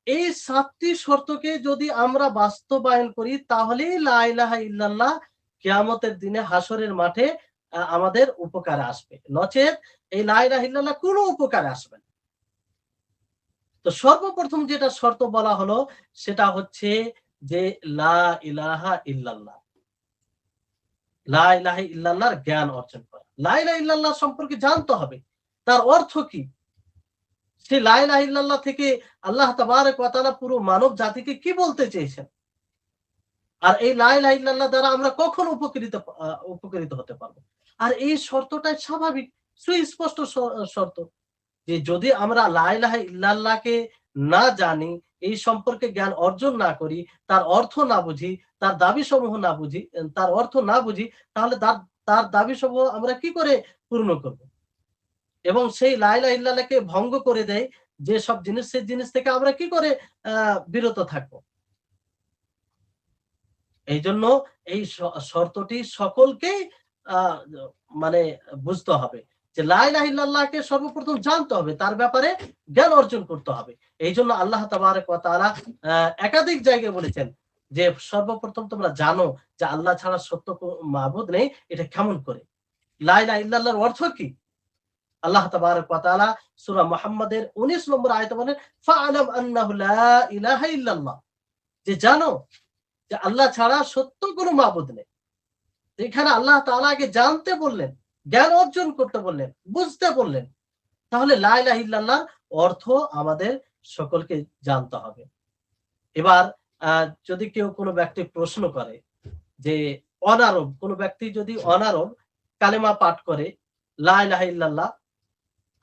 এই ৭ টি শর্তকে যদি আমরা বাস্তবায়ন করি তাহলেই লা ইলাহা ইল্লাল্লাহ কিয়ামতের দিনে হাসরের মাঠে আমাদের উপকারে আসবে। নচেৎ এই লা ইলাহা ইল্লাল্লাহ কোনো উপকারে আসবে না। তো সর্বপ্রথম যেটা শর্ত বলা হলো সেটা হচ্ছে যে লা ইলাহা ইল্লাল্লাহ। লা ইলাহা ইল্লাল্লাহর জ্ঞান অর্জন করা। লা ইলাহা ইল্লাল্লাহ সম্পর্কে জানতে হবে। তার অর্থ কি? সেই লা ইলাহা ইল্লাল্লাহ থেকে আল্লাহ তাবারক ওয়া তাআলা পুরো মানব জাতিকে কি বলতে চেয়েছেন? আর এই লা ইলাহা ইল্লাল্লাহ দ্বারা আমরা কখন উপকৃত হতে পারবো? আর এই শর্তটাই স্বাভাবিক, সুস্পষ্ট শর্ত। যে যদি আমরা লা ইলাহা ইল্লাল্লাহকে না জানি, এই সম্পর্কে জ্ঞান অর্জন না করি, তার অর্থ না বুঝি, তার দাবিসমূহ না বুঝি, তার অর্থ না বুঝি, তাহলে তার দাবিসমূহ আমরা কি করে পূর্ণ করব? এবং সেই লা ইলাহা ইল্লাল্লাহকে ভঙ্গ করে দেয় যেসব জিনিস, সেই জিনিস থেকে আমরা কি করে বিরত থাকবো? এইজন্য এই শর্তটি সকলকেই আ মানে বুঝতে হবে। যে লা ইলাহা ইল্লাল্লাহকে সর্বপ্রথম জানতে হবে। তার ব্যাপারে জ্ঞান অর্জন করতে হবে। এইজন্য আল্লাহ তাবারক ওয়া তাআলা একাধিক জায়গায় বলেছেন যে, সর্বপ্রথম তোমরা জানো যে আল্লাহ ছাড়া সত্য মাবুদ নেই। এটা কেমন করে? লা ইলাহা ইল্লাল্লাহর অর্থ কি? আল্লাহ তাবারক ওয়া তাআলা সূরা মুহাম্মাদের ১৯ নম্বর আয়াতে বলেন, ফা'লাম আন্নাহু লা ইলাহা ইল্লাল্লাহ। যে জানো যে আল্লাহ ছাড়া সত্য কোনো মাবুদ নেই। এখানে আল্লাহ তাআলা আগে জানতে বললেন, জ্ঞান অর্জন করতে বললেন, বুঝতে বললেন। তাহলে লা ইলাহা ইল্লাল্লাহ অর্থ আমাদের সকলকে জানতে হবে। এবার যদি কেউ কোনো ব্যক্তি প্রশ্ন করে যে অনারব কোনো ব্যক্তি যদি অনারব কালেমা পাঠ করে লা ইলাহা ইল্লাল্লাহ,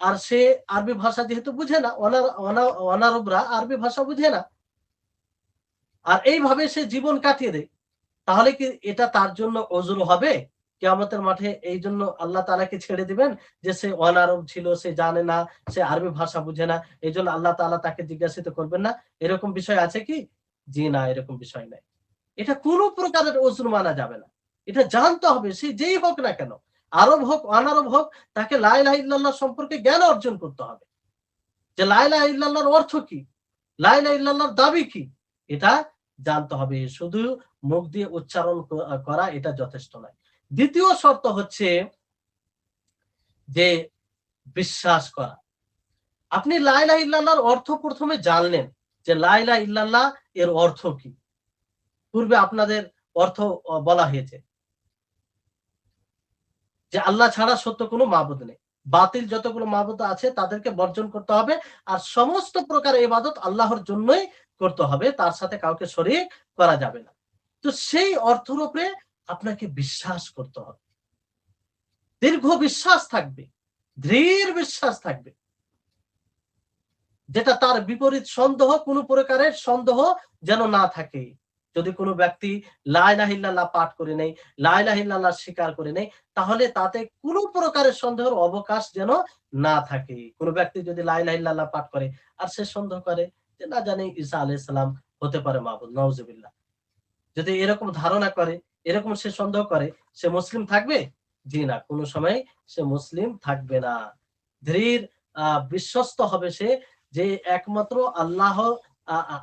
আর সে আরবি ভাষা যেহেতু বুঝে না, অনারবরা আরবি ভাষা বুঝে না, আর এইভাবে সে জীবন কাটিয়ে দেয়, তাহলে কি এটা তার জন্য ওযর হবে? কিয়ামতের মাঠে এই জন্য আল্লাহ তাআলাকে ছেড়ে দিবেন যে সে অনারব ছিল, সে জানে না, সে আরবি ভাষা বুঝে না, এইজন্য আল্লাহ তাআলা তাকে জিজ্ঞাসিত করবেন না? এরকম বিষয় আছে কি? জি না, এরকম বিষয় নাই। এটা কোন প্রকারের ওযর মানা যাবে না। এটা জানতে হবে, সে যেই হোক না কেন, আরব হোক, অনারব হোক, তাকে লা ইলাহা ইল্লাল্লাহ সম্পর্কে জ্ঞান অর্জন করতে হবে। যে লা ইলাহা ইল্লাল্লাহর অর্থ কি? লা ইলাহা ইল্লাল্লাহর দাবি কি? এটা জানতে হবে। শুধু মুখ দিয়ে উচ্চারণ করা এটা যথেষ্ট নয়। দ্বিতীয় শর্ত হচ্ছে যে বিশ্বাস করা। আপনি লা ইলাহা ইল্লাল্লাহর অর্থ প্রথমে জানলেন যে লা ইলাহা ইল্লাল্লাহ এর অর্থ কি? পূর্বে আপনাদের অর্থ বলা হয়েছে যে আল্লাহ ছাড়া সত্য কোনো মাবুদ নেই। বাতিল যতগুলো মাবুদ আছে তাদেরকে বর্জন করতে হবে। আর সমস্ত প্রকার ইবাদত আল্লাহর জন্যই করতে হবে। তার সাথে কাউকে শরীক করা যাবে না। তো সেই অর্থের উপরে আপনাকে বিশ্বাস করতে হবে। দীর্ঘ বিশ্বাস থাকবে, দৃঢ় বিশ্বাস থাকবে। যেটা তার বিপরীত সন্দেহ, কোন প্রকারের সন্দেহ যেন না থাকে। যদি কোনো ব্যক্তি লা ইলাহা ইল্লাল্লাহ পাঠ করে নেয়, লা ইলাহা ইল্লাল্লাহ স্বীকার করে নেয়, তাহলে তাতে কোন প্রকারের সন্দেহের অবকাশ যেন না থাকে। কোন ব্যক্তি যদি লা ইলাহা ইল্লাল্লাহ পাঠ করে আর সে সন্দেহ করে যে না জানি ঈসা আলাইহিস সালাম হতে পারে মাবুদ, নাউজুবিল্লাহ। যদি এরকম ধারণা করে, এরকম সে সন্দেহ করে, সে মুসলিম থাকবে? জি না, কোন সময় সে মুসলিম থাকবে না। দৃঢ় বিশ্বস্ত হবে সে যে একমাত্র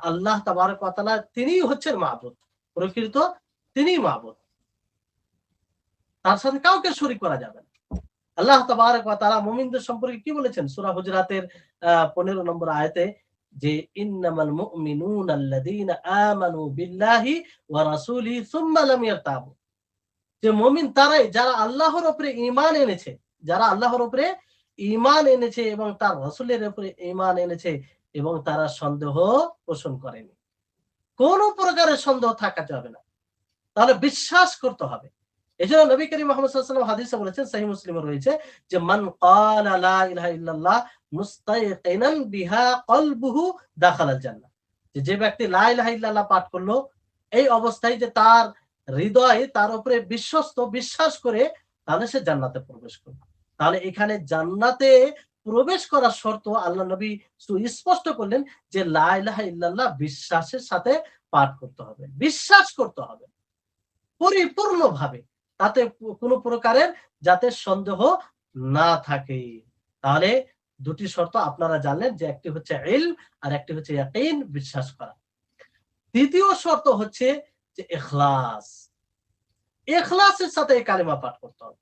আল্লাহ তাবারক ওয়া তাআলা তিনিই হচ্ছেন মাবুদ। প্রকৃত তিনিই মাবুদ। তার সাথে কাউকে শরীক করা যাবে না। আল্লাহ তাবারক ওয়া তাআলা মুমিনদের সম্পর্কে কি বলেছেন? সূরা হুজরাতের 15 নম্বর আয়াতে যে ইন্নামাল মুমিনুনা আল্লাযীনা আমানু বিল্লাহি ওয়া রাসূলিহি সুম্মা লাম ইয়ারতাবু। যে মুমিন তারাই যারা আল্লাহর উপরে ঈমান এনেছে, যারা আল্লাহর উপরে ঈমান এনেছে এবং তার রাসূলের উপরে ঈমান এনেছে এবং তারা সন্দেহ পোষণ করেনি। কোন প্রকারের সন্দেহ থাকা যাবে না। তাহলে বিশ্বাস করতে হবে। এজন্য নবী করিম মুহাম্মদ সাল্লাল্লাহু আলাইহি ওয়াসাল্লাম হাদিসে বলেছেন, সহিহ মুসলিমে রয়েছে যে মান ক্বালা লা ইলাহা ইল্লাল্লাহ মুস্তায়কিনান বিহা কলবুহু দাখালাল জান্নাহ। যে ব্যক্তি লা ইলাহা ইল্লাল্লাহ পাঠ করলো এই অবস্থায় যে তার হৃদয় তার উপরে বিশ্বাস করে, তাহলে সে জান্নাতে প্রবেশ করবে। তাহলে এখানে জান্নাতে প্রবেশ করার শর্ত আল্লাহ নবী সুস্পষ্ট করলেন যে লা ইলাহা ইল্লাল্লাহ বিশ্বাসের সাথে পাঠ করতে হবে, বিশ্বাস করতে হবে পরিপূর্ণভাবে, তাতে কোনো প্রকারের যাতে সন্দেহ না থাকে। তাহলে দুটি শর্ত আপনারা জানলেন যে একটি হচ্ছে ইলম আর একটি হচ্ছে ইয়াকিন, বিশ্বাস করা। দ্বিতীয় শর্ত হচ্ছে যে ইখলাস। ইখলাসের সাথে এই কালিমা পাঠ করতে হবে।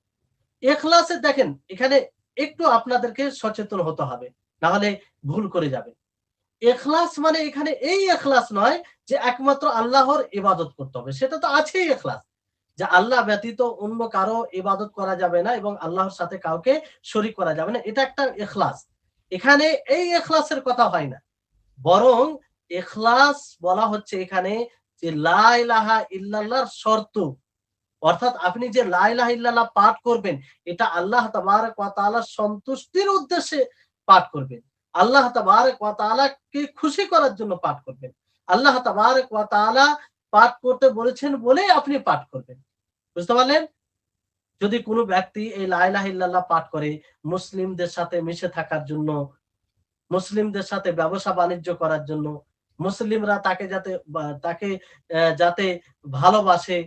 ইখলাসে দেখেন এখানে একটু আপনাদেরকে সচেতন হতে হবে, না হলে ভুল করে যাবেন। ইখলাস মানে এখানে এই ইখলাস নয় যে একমাত্র আল্লাহর ইবাদত করতে হবে, সেটা তো আছেই ইখলাস, যে আল্লাহ ব্যতীত অন্য কারো ইবাদত করা যাবে না এবং আল্লাহর সাথে কাউকে শরীক করা যাবে না, এটা একটা ইখলাস। এখানে এই ইখলাসের কথা হয় না, বরং ইখলাস বলা হচ্ছে এখানে যে লা ইলাহা ইল্লাল্লাহর শর্ত। অর্থাৎ আপনি যে লা ইলাহা ইল্লাল্লাহ পাঠ করবেন, এটা আল্লাহ তাবারক ওয়া তাআলার সন্তুষ্টির উদ্দেশ্যে পাঠ করবেন। আল্লাহ তাবারক ওয়া তাআলাকে খুশি করার জন্য পাঠ করবেন। আল্লাহ তাবারক ওয়া তাআলা পাঠ করতে বলেছেন বলেই আপনি পাঠ করবেন। বুঝতে পারলেন? যদি কোনো ব্যক্তি এই লা ইলাহা ইল্লাল্লাহ পাঠ করে মুসলিমদের সাথে মিশে থাকার জন্য, মুসলিমদের সাথে ব্যবসা-বাণিজ্য করার জন্য, মুসলিমরা তাকে যাতে ভালোবাসে,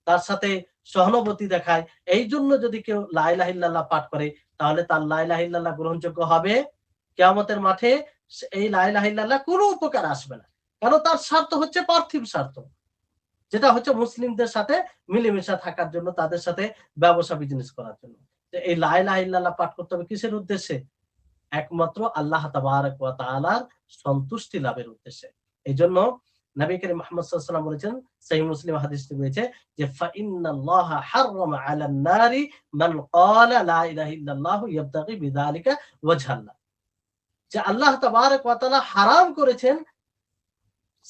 তার সাথে সহানুভূতি দেখায়, এইজন্য যদি কেউ লা ইলাহা ইল্লাল্লাহ পাঠ করে, তাহলে তার লা ইলাহা ইল্লাল্লাহ গ্রহণযোগ্য হবে। কিয়ামতের মাঠে এই লা ইলাহা ইল্লাল্লাহ কোনো উপকার আসবে না। কারণ তার স্বার্থ হচ্ছে পার্থিব স্বার্থ। যেটা হচ্ছে মুসলিমদের সাথে মিলেমিশে থাকার জন্য, তাদের সাথে ব্যবসা বিজনেস করার জন্য। তো এই লা ইলাহা ইল্লাল্লাহ পাঠ করতে হবে কিসের উদ্দেশ্যে? একমাত্র আল্লাহ তাবারক ওয়া তাআলার সন্তুষ্টি লাভের উদ্দেশ্যে। এইজন্য নবী করিম মুহাম্মদ সাল্লাল্লাহু আলাইহি ওয়াসাল্লাম বলেছেন, সহিহ মুসলিম হাদিসটি রয়েছে যে ফা ইন্নাল্লাহা হাররামা আলান নারি মান ক্বালা লা ইলাহা ইল্লাল্লাহু ইয়াবতাগি বিযালিকা ওয়াজহাল্লাহ। যে আল্লাহ তাবারক ওয়া তাআলা হারাম করেছেন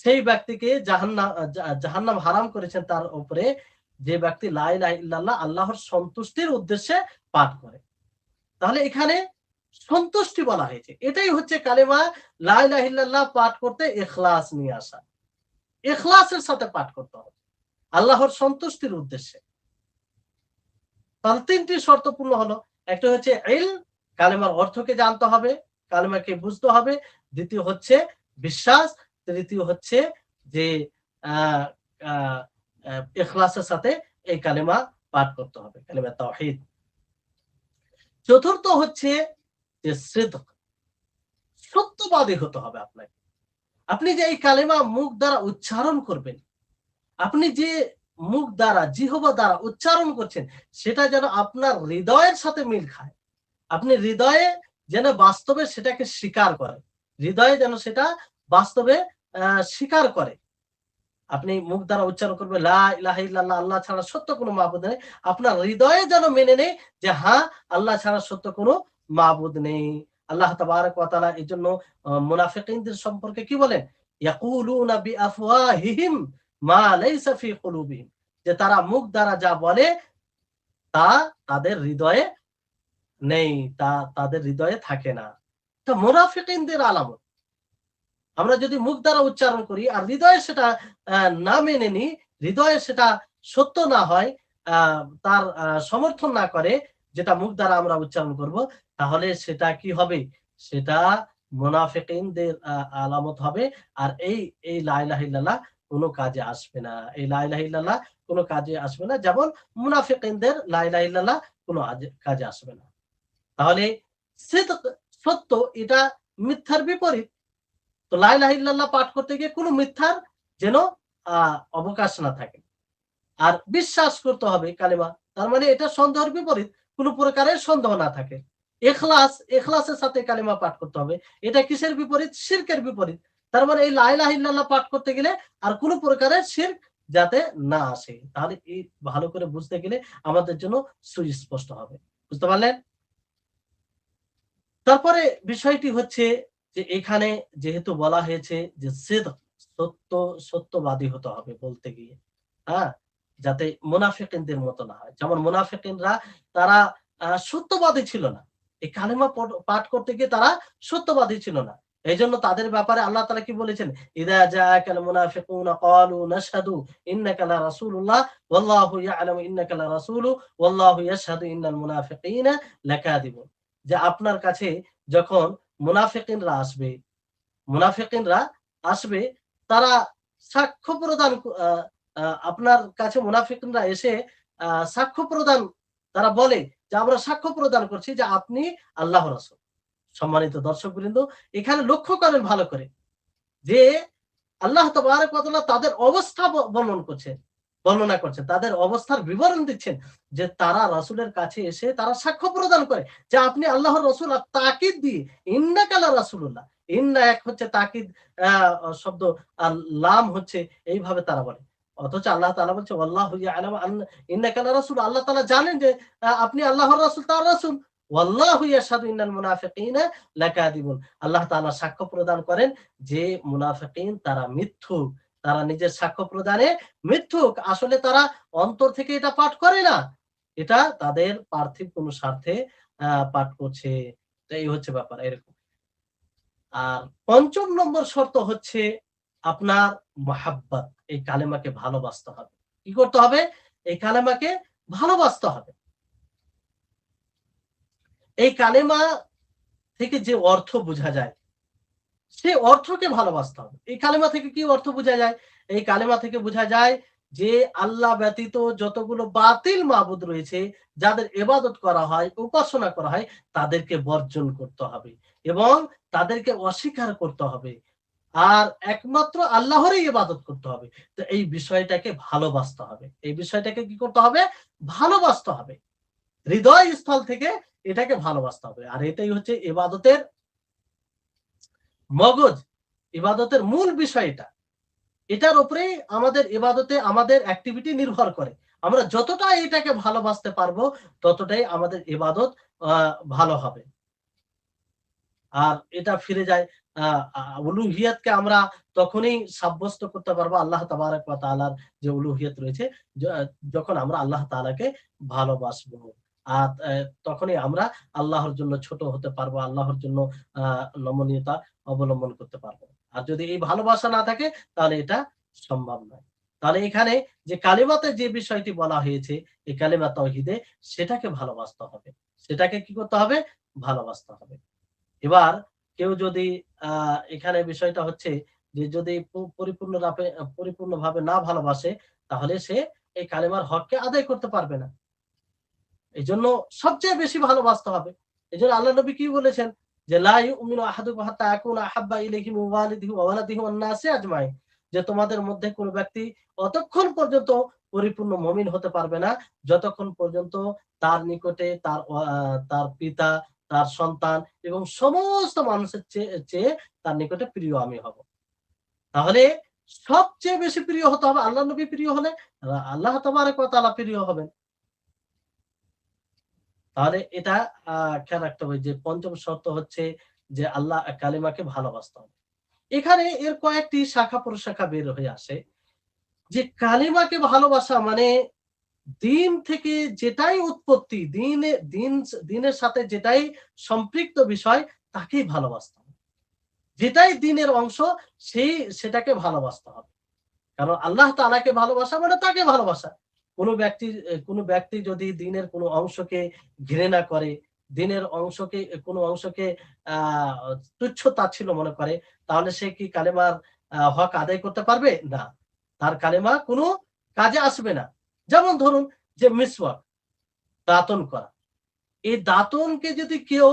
সেই ব্যক্তিকে জাহান্নাম হারাম করেছেন তার উপরে যে ব্যক্তি লা ইলাহা ইল্লাল্লাহ আল্লাহর সন্তুষ্টির উদ্দেশ্যে পাঠ করে। তাহলে এখানে সন্তুষ্টি বলা হয়েছে, এটাই হচ্ছে কালেমা লা ইলাহা ইল্লাল্লাহ পাঠ করতে ইখলাস নিয়ে আসা। ইখলাসের সাথে পাঠ করতে হবে আল্লাহর সন্তুষ্টির উদ্দেশ্যে। তাহলে তিনটি শর্ত পূর্ণ হলো। একটা হচ্ছে ইলম, কালেমার অর্থকে জানতে হবে, কালেমাকে বুঝতে হবে। দ্বিতীয় হচ্ছে বিশ্বাস। তৃতীয় হচ্ছে যে আহ আহ ইখলাসের সাথে এই কালেমা পাঠ করতে হবে, কালেমা তাওহীদ। চতুর্থ হচ্ছে যে সিদক, সত্যবাদী হতে হবে আপনাকে। আপনি যে এই কালেমা মুখ দ্বারা উচ্চারণ করবেন, আপনি যে মুখ দ্বারা জিহ্বা দ্বারা উচ্চারণ করছেন, সেটা যেন আপনার হৃদয়ের সাথে মিল খায়। আপনি হৃদয়ে যেন বাস্তবে সেটাকে স্বীকার করে, হৃদয়ে যেন সেটা বাস্তবে স্বীকার করে। আপনি মুখ দ্বারা উচ্চারণ করবেন লা ইলাহা ইল্লাল্লাহ, আল্লাহ ছাড়া সত্য কোনো মাবুদ নেই। আপনার হৃদয়ে যেন মেনে নেয় যে হ্যাঁ, আল্লাহ ছাড়া সত্য কোনো মাবুদ নেই। আল্লাহ তাবারাক ওয়া তাআলা এজন্য মুনাফিকিনদের সম্পর্কে কি বলেন? ইয়াকুলুনা বিআফওয়াহিহিম মা লাইসা ফি কুলুবিহিম, যে তারা মুখ দ্বারা যা বলে তা তাদের হৃদয়ে নেই, তা তাদের হৃদয়ে থাকে না। তো মুনাফিকিনদের আলামত। আমরা যদি মুখ দ্বারা উচ্চারণ করি আর হৃদয়ে সেটা না মেনে নিই, হৃদয়ে সেটা সত্য না হয়, তার সমর্থন না করে, যেটা মুখ দ্বারা আমরা উচ্চারণ করব, তাহলে সেটা কি হবে? সেটা মুনাফিকিনদের আলামত হবে। আর এই লা ইলাহা ইল্লাল্লাহ কোনো কাজে আসবে না। এই লা ইলাহা ইল্লাল্লাহ কোনো কাজে আসবে না। যেমন মুনাফিকিনদের লা ইলাহা ইল্লাল্লাহ কোনো কাজে আসবে না। তাহলে সিদক, সত্য, এটা মিথ্যার বিপরীত। তো লা ইলাহা ইল্লাল্লাহ পাঠ করতে গিয়ে কোনো মিথ্যার যেন অবকাশ না থাকে। আর বিশ্বাস করতে হবে কালেমা। তার মানে এটা সন্দেহের বিপরীত। কোনো প্রকারের সন্দেহ না থাকে। ইখলাস, ইখলাসের সাথে কালেমা পাঠ করতে হবে। এটা কিসের বিপরীত? শিরকের বিপরীত। তার মানে এই লা ইলাহা ইল্লাল্লাহ পাঠ করতে গেলে আর কোনো প্রকারের শিরক যাতে না আসে। তাহলে এই ভালো করে বুঝতে গেলে আমাদের জন্য সুস্পষ্ট হবে। বুঝতে পারলেন? তারপরে বিষয়টি হচ্ছে যে এখানে যেহেতু বলা হয়েছে যে সিদক, সত্য, সত্যবাদী হতে হবে বলতে গিয়ে। হ্যাঁ? যাতে মুনাফিকিনদের মতো না হয়। যেমন মুনাফিকিনরা তারা সত্যবাদী ছিল না। এই কালেমা পাঠ করতে গিয়ে তারা সত্যবাদী ছিল না। এজন্য তাদের ব্যাপারে আল্লাহ তাআলা কি বলেছেন? ইযা জাআকাল মুনাফিকুনা ক্বালু নাশহাদু ইন্নাকা লা রাসূলুল্লাহ ওয়াল্লাহু ইয়া'লামু ইন্নাকা লা রাসূলু ওয়াল্লাহু ইয়াশহাদু ইন্নাল মুনাফিকিনা লাকাযিবুন। যে আপনার কাছে যখন মুনাফিকিনরা আসবে, মুনাফিকিনরা আসবে, তারা সাক্ষ্য প্রদান আ আ আপনার কাছে মুনাফিকিনরা এসে সাক্ষ্য প্রদান, তারা বলে যে আমরা সাক্ষ্য প্রদান করছি যে আপনি আল্লাহর রাসূল। সম্মানিত দর্শকবৃন্দ, এখানে লক্ষ্য করেন ভালো করে যে আল্লাহ তাবারক ওয়া তাআলা তাদের অবস্থা বর্ণনা করছেন। তাদের অবস্থার বিবরণ দিচ্ছেন যে তারা রাসূলের কাছে এসে তারা সাক্ষ্য প্রদান করে যে আপনি আল্লাহর রাসূল, আর তাকিদ দিয়ে ইন্নাকা লা রাসূলুল্লাহ। ইন্না এক হচ্ছে তাকিদ আ শব্দ, আর লাম হচ্ছে, এইভাবে তারা বলে। অথচ আল্লাহ তাআলা বলছে ওয়াল্লাহু ইয়া'লামু ইন্নাকা লা রাসূল। আল্লাহ তাআলা জানেন যে আপনি আল্লাহর রাসূল, তার রাসূল। ওয়াল্লাহু ইয়াশহাদু ইন্নাল মুনাফিকিনা লাকাযিবুন। আল্লাহ তাআলা সাক্ষ্য প্রদান করেন যে মুনাফিকিন তারা মিথ্যুক। তারা নিজের সাক্ষ্য প্রদানে মিথ্যুক। আসলে তারা অন্তর থেকে এটা পাঠ করে না। এটা তাদের পার্থিব কোনো স্বার্থে পাঠ করছে। তো এই হচ্ছে ব্যাপার এরকম। আর ৫ম নম্বর শর্ত হচ্ছে আপনার মহাব্বত। এই কালেমাকে ভালোবাসতে হবে। কি করতে হবে? এই কালেমাকে ভালোবাসতে হবে। এই কালেমা থেকে যে অর্থ বোঝা যায়, সে অর্থকে ভালোবাসতে হবে। এই কালেমা থেকে কি অর্থ বোঝা যায়? এই কালেমা থেকে বোঝা যায় যে আল্লাহ ব্যতীত যতগুলো বাতিল মাবুদ রয়েছে, যাদের ইবাদত করা হয়, উপাসনা করা হয়, তাদেরকে বর্জন করতে হবে এবং তাদেরকে অস্বীকার করতে হবে। আর একমাত্র আল্লাহরই ইবাদত করতে হবে। তো এই বিষয়টাকে ভালোবাসতে হবে। এই বিষয়টাকে কি করতে হবে? ভালোবাসতে হবে। হৃদয় স্থল থেকে এটাকে ভালোবাসতে হবে। আর এটাই হচ্ছে ইবাদতের মগজ, ইবাদতের মূল বিষয় এটা। এটার উপরেই আমাদের ইবাদতে আমাদের অ্যাক্টিভিটি নির্ভর করে। আমরা যতটা এটাকে ভালোবাসতে পারবো, ততটাই আমাদের ইবাদত আ ভালো হবে। আর এটা ফিরে যায় আ আ উলুহিয়াতকে আমরা তখনই সাব্যস্ত করতে পারবো আল্লাহ তাবারাক ওয়া তাআলার যে উলুহিয়ত রয়েছে, য যখন আমরা আল্লাহ তাআলাকে ভালোবাসবো। আর তখনই আমরা আল্লাহর জন্য ছোট হতে পারবো, আল্লাহর জন্য আ নমনীয়তা অবলম্বন করতে পারবো। আর যদি এই ভালোবাসা না থাকে, তাহলে এটা সম্ভব নয়। তাহলে এখানে যে কালিমাতে যে বিষয়টি বলা হয়েছে, এই কালিমা তাওহীদে, সেটাকে ভালোবাসতে হবে। সেটাকে কি করতে হবে? ভালোবাসতে হবে। এবার কেউ যদি আ এখানে বিষয়টা হচ্ছে যে যদি পরিপূর্ণভাবে না ভালোবাসে, তাহলে সে এই কালেমার হককে আদায় করতে পারবে না। এজন্য সবচেয়ে বেশি ভালোবাসতে হবে। এজন্য আল্লাহ নবী কি বলেছেন? যে লা ইউমিনু আহাদুকুম হাত্তা আকুনা আহাব্বা ইলাইহি মিন ওয়ালিদিহি ওয়া ওয়ালাদিহি ওয়ান নাসি আজমাইন। যে তোমাদের মধ্যে কোন ব্যক্তি অতক্ষণ পর্যন্ত পরিপূর্ণ মুমিন হতে পারবে না, যতক্ষণ পর্যন্ত তার নিকটে তার পিতা, তার সন্তান এবং সমস্ত মানুষের চেয়ে তার নিকটে প্রিয় আমি হব। তাহলে সবচেয়ে বেশি প্রিয় হতে হবে আল্লাহ নবী প্রিয় হলে আল্লাহ তাবারক ওয়া তাআলা প্রিয় হবেন। তাহলে এটা খেয়াল রাখতে হবে যে পঞ্চম শর্ত হচ্ছে যে আল্লাহ কালিমাকে ভালোবাসতে হবে। এখানে এর কয়েকটি শাখা প্রশাখা বের হয়ে আসে যে কালিমাকে ভালোবাসা মানে দিন থেকে যেটাই উৎপত্তি, দিনের সাথে যেটাই সম্পৃক্ত বিষয় তাকেই ভালোবাসতে হবে। যেটাই দিনের অংশ সেটাকে ভালোবাসতে হবে। কারণ আল্লাহ তাআলাকে ভালোবাসা মানে তাকে ভালোবাসা। কোন ব্যক্তি যদি দিনের কোন অংশকে ঘৃণা করে, দিনের অংশকে কোন অংশকে আ তুচ্ছ তাচ্ছিল্য মনে করে, তাহলে সে কি কালেমার হক আদায় করতে পারবে? না। তার কালেমা কোন কাজে আসবে না। যেমন ধরুন যে মিসওয়াক, দাঁতন করা। এই দাঁতনকে যদি কেউ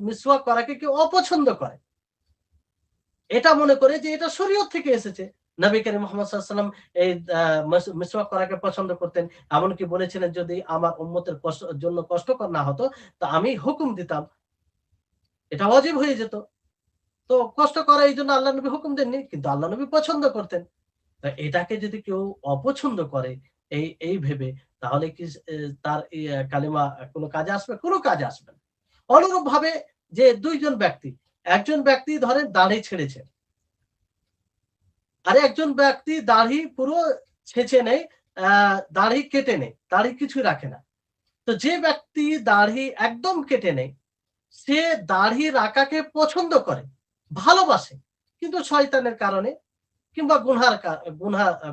মিসওয়াক করাকে কেউ অপছন্দ করে, এটা মনে করে যে এটা শরীয়ত থেকে এসেছে। নবী করিম মুহাম্মদ সাল্লাল্লাহু আলাইহি ওয়াসাল্লাম এই মিসওয়াক করাকে পছন্দ করতেন। এমনকি বলেছিলেন যদি আমার উম্মতের জন্য কষ্টকর না হতো তো আমি হুকুম দিতাম। এটা ওয়াজিব হয়ে যেত। তো কষ্ট করা এইজন্য আল্লাহ নবী হুকুম দেননি। কিন্তু আল্লাহ নবী পছন্দ করতেন। এটাকে যদি কেউ অপছন্দ করে এই ভেবে তাহলে কি তার কালিমা কোন কাজে আসবে? কোন কাজে আসবে না। অনুরূপভাবে যে ২ জন ব্যক্তি, একজন ব্যক্তি ধরেন দাড়ি ছেড়েছে। আর একজন ব্যক্তি দাড়ি পুরো ছেঁচে নেয়, আ দাড়ি কেটে নেয়। দাড়ি কিছুই রাখে না। তো যে ব্যক্তি দাড়ি একদম কেটে নেয়, সে দাড়ি রাখাকে পছন্দ করে, ভালোবাসে। কিন্তু শয়তানের কারণে কিংবা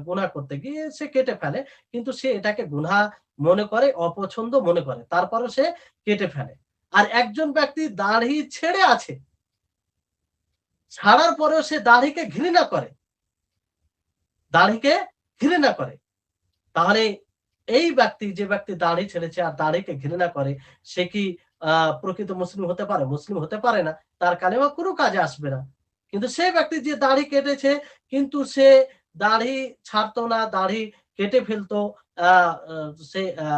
গুনাহ করতে গিয়ে সে কেটে ফেলে। কিন্তু সে এটাকে গুনাহ মনে করে, অপছন্দ মনে করে। তারপরেও সে কেটে ফেলে। আর একজন ব্যক্তি দাড়ি ছেড়ে আছে। ছাড়ার পরেও সে দাড়িকে ঘৃণা করে। দাড়িকে ঘৃণা করে। তাহলে যে ব্যক্তি দাড়ি ছেড়েছে আর দাড়িকে ঘৃণা করে, সে কি আ প্রকৃত মুসলিম হতে পারে? মুসলিম হতে পারে না। তার কালেমা কোন কাজে আসবে না। কিন্তু সেই ব্যক্তি যে দাড়ি কেটেছে, কিন্তু সে দাড়ি ছাড়তো না, দাড়ি কেটে ফেলতো। আ আ সে আ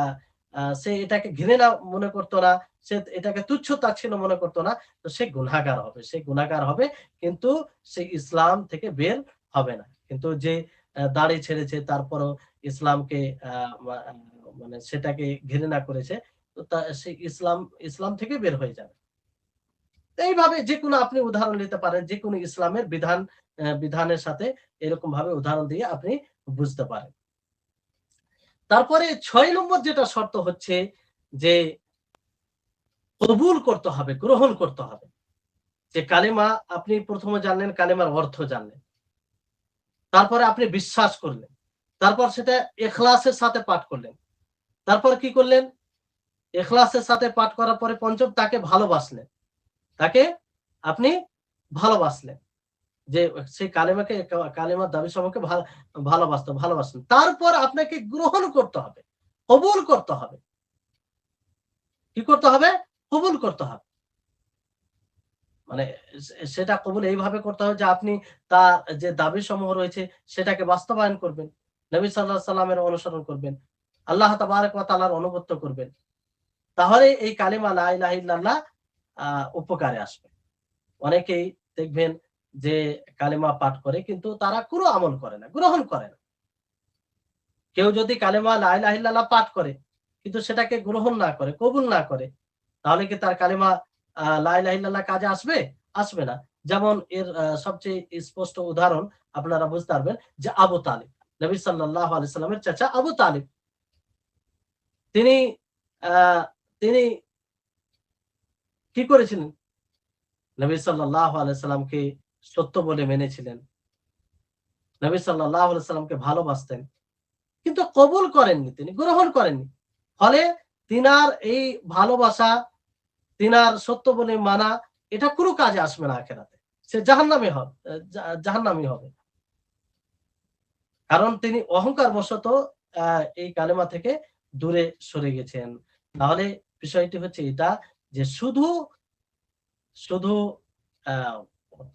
আ সে এটাকে ঘৃণা মনে করতো না। সে এটাকে তুচ্ছ-তাচ্ছিল্য মনে করতো না। তো সে গুনাহগার হবে। সে গুনাহগার হবে কিন্তু সে ইসলাম থেকে বের হবে না। কিন্তু যে দাড়ি ছেড়েছে তারপরও ইসলামকে আ মা আ মানে সেটাকে ঘৃণা করেছে। তো সে ইসলাম থেকে বের হয়ে যাবে। এইভাবে যেকোনো আপনি উদাহরণ নিতে পারেন। যেকোনো ইসলামের বিধানের সাথে এরকম ভাবে উদাহরণ দিয়ে আপনি বুঝতে পারেন। তারপরে ৬ নম্বর যেটা শর্ত হচ্ছে যে কবুল করতে হবে, গ্রহণ করতে হবে। যে কালেমা আপনি ১ম এ জানলেন, কালেমার অর্থ জানলেন। তারপরে আপনি বিশ্বাস করলেন। তারপর সেটা ইখলাসের সাথে পাঠ করলেন। তারপর কি করলেন? ইখলাসের সাথে পাঠ করার পরে ৫ম তাকে ভালোবাসলেন। তাকে আপনি ভালোবাসলেন। যে সেই কালেমার দাবি সমূহকে ভালোবাসতেন। তারপর আপনাকে গ্রহণ করতে হবে। কবুল করতে হবে। কি করতে হবে? কবুল করতে হবে। মানে সেটা কবুল এইভাবে করতে হবে যে আপনি তার যে দাবিসমূহ রয়েছে সেটাকে বাস্তবায়ন করবেন। নবী সাল্লাল্লাহু আলাইহি সাল্লামের অনুসরণ করবেন। আল্লাহ তাবারাক ওয়া তাআলার আনুগত্য করবেন। তাহলে এই কালিমা লা ইলাহা ইল্লাল্লাহ আ উপকারে আসবে। অনেকেই দেখবেন যে কালেমা পাঠ করে কিন্তু তারা কোনো আমল করে না, গ্রহণ করে না। কেউ যদি কালেমা লা ইলাহা ইল্লাল্লাহ পাঠ করে কিন্তু সেটাকে গ্রহণ না করে, কবুল না করে, তাহলে কি তার কালেমা লা ইলাহা ইল্লাল্লাহ কাজে আসবে? আসবে না। যেমন এর সবচেয়ে স্পষ্ট উদাহরণ আপনারা বুঝতে পারবেন যে আবু তালিব। নবী সাল্লাল্লাহু আলাইহি সাল্লামের চাচা আবু তালিব। তিনি আ তিনি কি করেছিলেন? নবী সাল্লাল্লাহু আলাইহি সাল্লামকে সত্য বলে মেনেছিলেন। নবী সাল্লাল্লাহু আলাইহি সাল্লামকে ভালোবাসতেন। কিন্তু কবুল করেননি, তিনি গ্রহণ করেননি। ফলে তিনার এই ভালোবাসা, তিনার সত্য বলে মানা এটা কোন কাজে আসবে না আখিরাতে। সে জাহান্নামী হবে জাহান্নামী হবে। কারণ তিনি অহংকার বশত আ এই কালেমা থেকে দূরে সরে গেছেন। তাহলে বিষয়টি হচ্ছে এটা যে শুধু আ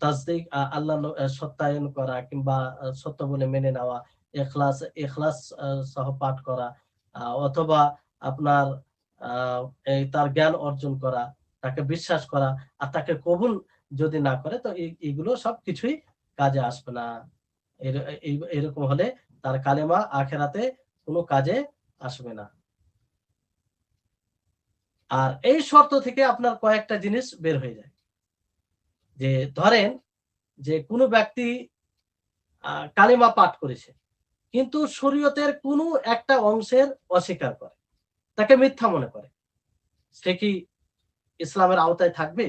তাসদিক আল্লাহ সত্যায়ন করা কিংবা সত্য বলে মেনে নেওয়া, ইখলাস সহ পাঠ করা অথবা আপনার আ এই তার জ্ঞান অর্জন করা। তাকে বিশ্বাস করা আর তাকে কবুল যদি না করে, তো এইগুলো সব কিছুই কাজে আসবে না। এরকম হলে তার কালেমা আখেরাতে কোনো কাজে আসবে না। আর এই শর্ত থেকে আপনার কয়েকটা জিনিস বের হয়ে যায়। যে ধরেন যে কোনো ব্যক্তি কালেমা পাঠ করেছে, কিন্তু শরীয়তের কোনো একটা অংশের অস্বীকার করে, তাকে মিথ্যা মনে করে, সে কি ইসলামের আওতায় থাকবে?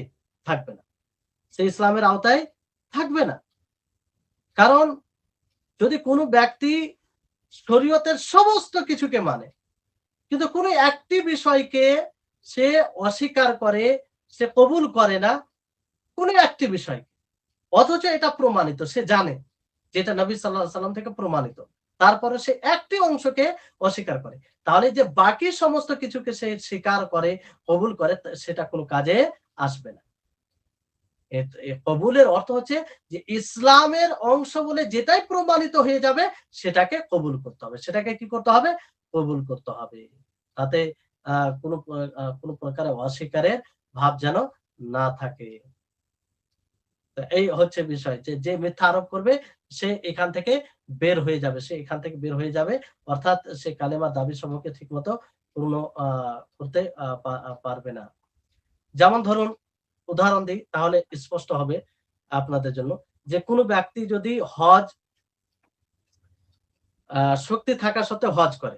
থাকবে না। সে ইসলামের আওতায় থাকবে না। কারণ যদি কোনো ব্যক্তি শরীয়তের সমস্ত কিছুকে মানে, কিন্তু কোনো একটি বিষয়কে সে অস্বীকার করে, সে কবুল করে না, কোনো একটি বিষয়, অথচ এটা প্রমাণিত, সে জানে যেটা নবী সাল্লাল্লাহু আলাইহি সাল্লাম থেকে প্রমাণিত, তারপরে সে একটি অংশকে অস্বীকার করে, তাহলে যে বাকি সমস্ত কিছুকে সে স্বীকার করে, কবুল করে, সেটা কোনো কাজে আসবে না। কবুলের অর্থ হচ্ছে যে ইসলামের অংশ বলে যেটাই প্রমাণিত হয়ে যাবে সেটাকে কবুল করতে হবে, সেটাকে কি করতে হবে? কবুল করতে হবে। তাতে কোনো প্রকারের অস্বীকারের ভাব যেন না থাকে। এই হচ্ছে বিষয়, যে যে মিথ্যা আরোপ করবে সে এখান থেকে বের হয়ে যাবে, সে এখান থেকে বের হয়ে যাবে, অর্থাৎ সে কালেমার দাবি সমূহকে ঠিকমতো পূর্ণ করতে পারবে না। যেমন ধরুন, উদাহরণ দিই তাহলে স্পষ্ট হবে আপনাদের জন্য, যে কোনো ব্যক্তি যদি হজ শক্তি থাকা সত্ত্বেও হজ করে,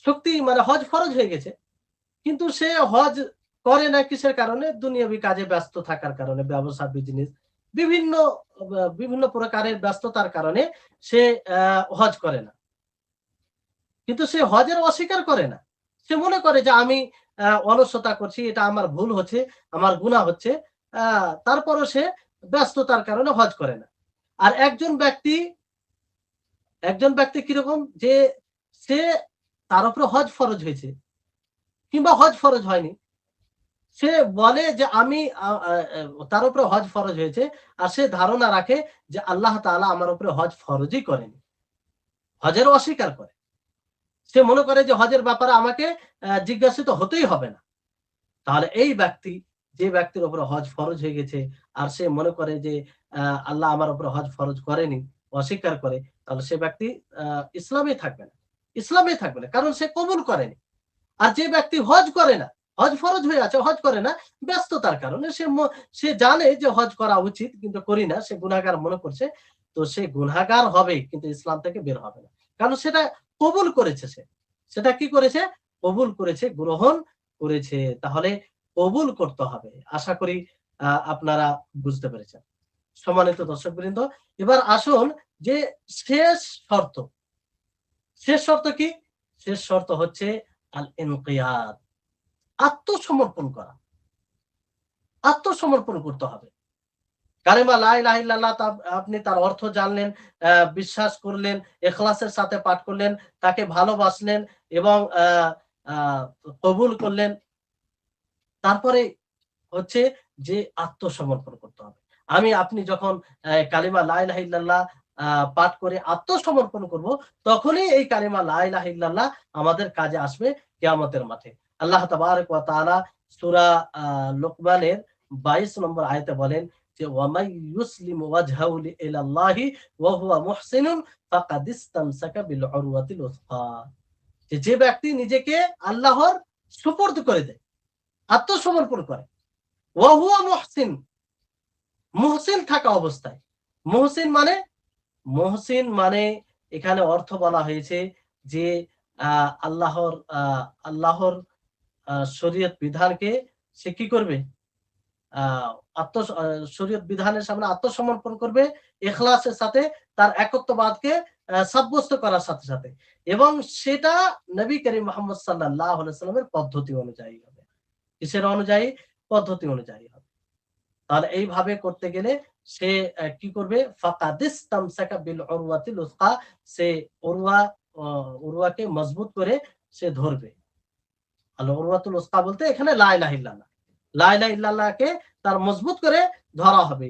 শক্তি মানে হজ ফরজ হয়ে গেছে, কিন্তু সে হজ করে না কিসের কারণে? দুনিয়াবি কাজে ব্যস্ত থাকার কারণে, ব্যবসা, বিজনেস, বিভিন্ন বিভিন্ন প্রকারের ব্যস্ততার কারণে সে হজ করে না। কিন্তু সে হজের অস্বীকার করে না। সে মনে করে যে আমি অলসতা করছি, এটা আমার ভুল হচ্ছে, আমার গুনাহ হচ্ছে। তারপরও সে ব্যস্ততার কারণে হজ করে না। আর একজন ব্যক্তি কিরকম, যে সে তার উপরে হজ ফরজ হয়েছে কিংবা হজ ফরজ হয়নি, সে বলে যে আমি তার উপরে হজ ফরজ হয়েছে, আর সে ধারণা রাখে যে আল্লাহ তাআলা আমার উপরে হজ ফরজই করেনি, হজের অস্বীকার করে। সে মনে করে যে হজের ব্যাপারে আমাকে জিজ্ঞাসিত হতেই হবে না। তাহলে এই ব্যক্তি, যে ব্যক্তির উপরে হজ ফরজ হয়ে গেছে আর সে মনে করে যে আল্লাহ আমার উপরে হজ ফরজ করেনি, অস্বীকার করে, তাহলে সে ব্যক্তি ইসলামে থাকবে না, ইসলামে থাকবে না, কারণ সে কবুল করেনি। আর যে ব্যক্তি হজ করে না, হজ ফরজ হয়ে আছে, হজ করে না ব্যস্ততার কারণে, সে জানে যে হজ করা উচিত কিন্তু করি না, সে গুনাহগার মনে করছে, তো সে গুনাহগার হবে কিন্তু ইসলাম থেকে বের হবে না, কারণ সেটা কবুল করেছে। সেটা কি করেছে? কবুল করেছে, গ্রহণ করেছে। তাহলে কবুল করতে হবে। আশা করি আপনারা বুঝতে পেরেছেন। সম্মানিত দর্শকবৃন্দ, এবার আসুন যে শেষ শর্ত। শেষ শর্ত কি? শেষ শর্ত হচ্ছে আল ইনকিয়াদ, আত্মসমর্পণ করা। আত্মসমর্পণ করতে হবে। কালেমা লা ইলাহা ইল্লাল্লাহ, আপনি তার অর্থ জানলেন, বিশ্বাস করলেন, ইখলাসের সাথে পাঠ করলেন, তাকে ভালোবাসলেন এবং কবুল করলেন। তারপরে হচ্ছে যে আত্মসমর্পণ করতে হবে। আপনি যখন কালিমা লা ইলাহা ইল্লাল্লাহ পাঠ করে আত্মসমর্পণ করব, তখনই এই কালিমা লা ইলাহা ইল্লাল্লাহ আমাদের কাজে আসবে কিয়ামতের মাঠে। আল্লাহ তাবারক ওয়া তাআলা সূরা লোকমানের 22 নম্বর আয়াতে বলেন যে ওয়ামাই ইউসলিমু ওয়াজহাহু ইলাল্লাহি ওয়া হুয়া মুহসিনুন ফাকাদ ইসতামসাকা বিল উরওয়াতিল উসকা। যে ব্যক্তি নিজেকে আল্লাহর সুপুর্দ করে দেয়, আত্মসমর্পণ করে, ওয়া হুয়া মুহসিন, মুহসিন থাকা অবস্থায়। মুহসিন মানে, মুহসিন মানে এখানে অর্থ বলা হয়েছে যে আল্লাহর শরীয়ত বিধানকে সে কি করবে? শরীয়ত বিধানের সামনে আত্মসমর্পণ করবে, ইখলাসের সাথে তার একত্ববাদকে সাব্যস্ত করার সাথে সাথে, এবং সেটা নবী করিম মুহাম্মদ সাল্লাল্লাহু আলাইহি ওয়াসাল্লামের পদ্ধতি অনুযায়ী হবে। কিসের অনুযায়ী? পদ্ধতি অনুযায়ী হবে। তাহলে এইভাবে করতে গেলে সে কি করবে? ফাকাদিস্তামসাকা বিল উরওয়াতিল উসকা, সে উরওয়াকে মজবুত করে সে ধরবে। আল উরওয়াতুল উসকা বলতে এখানে লা ইলাহা ইল্লাল্লাহ, লা ইলাহা ইল্লাল্লাহকে তার মজবুত করে ধরা হবে,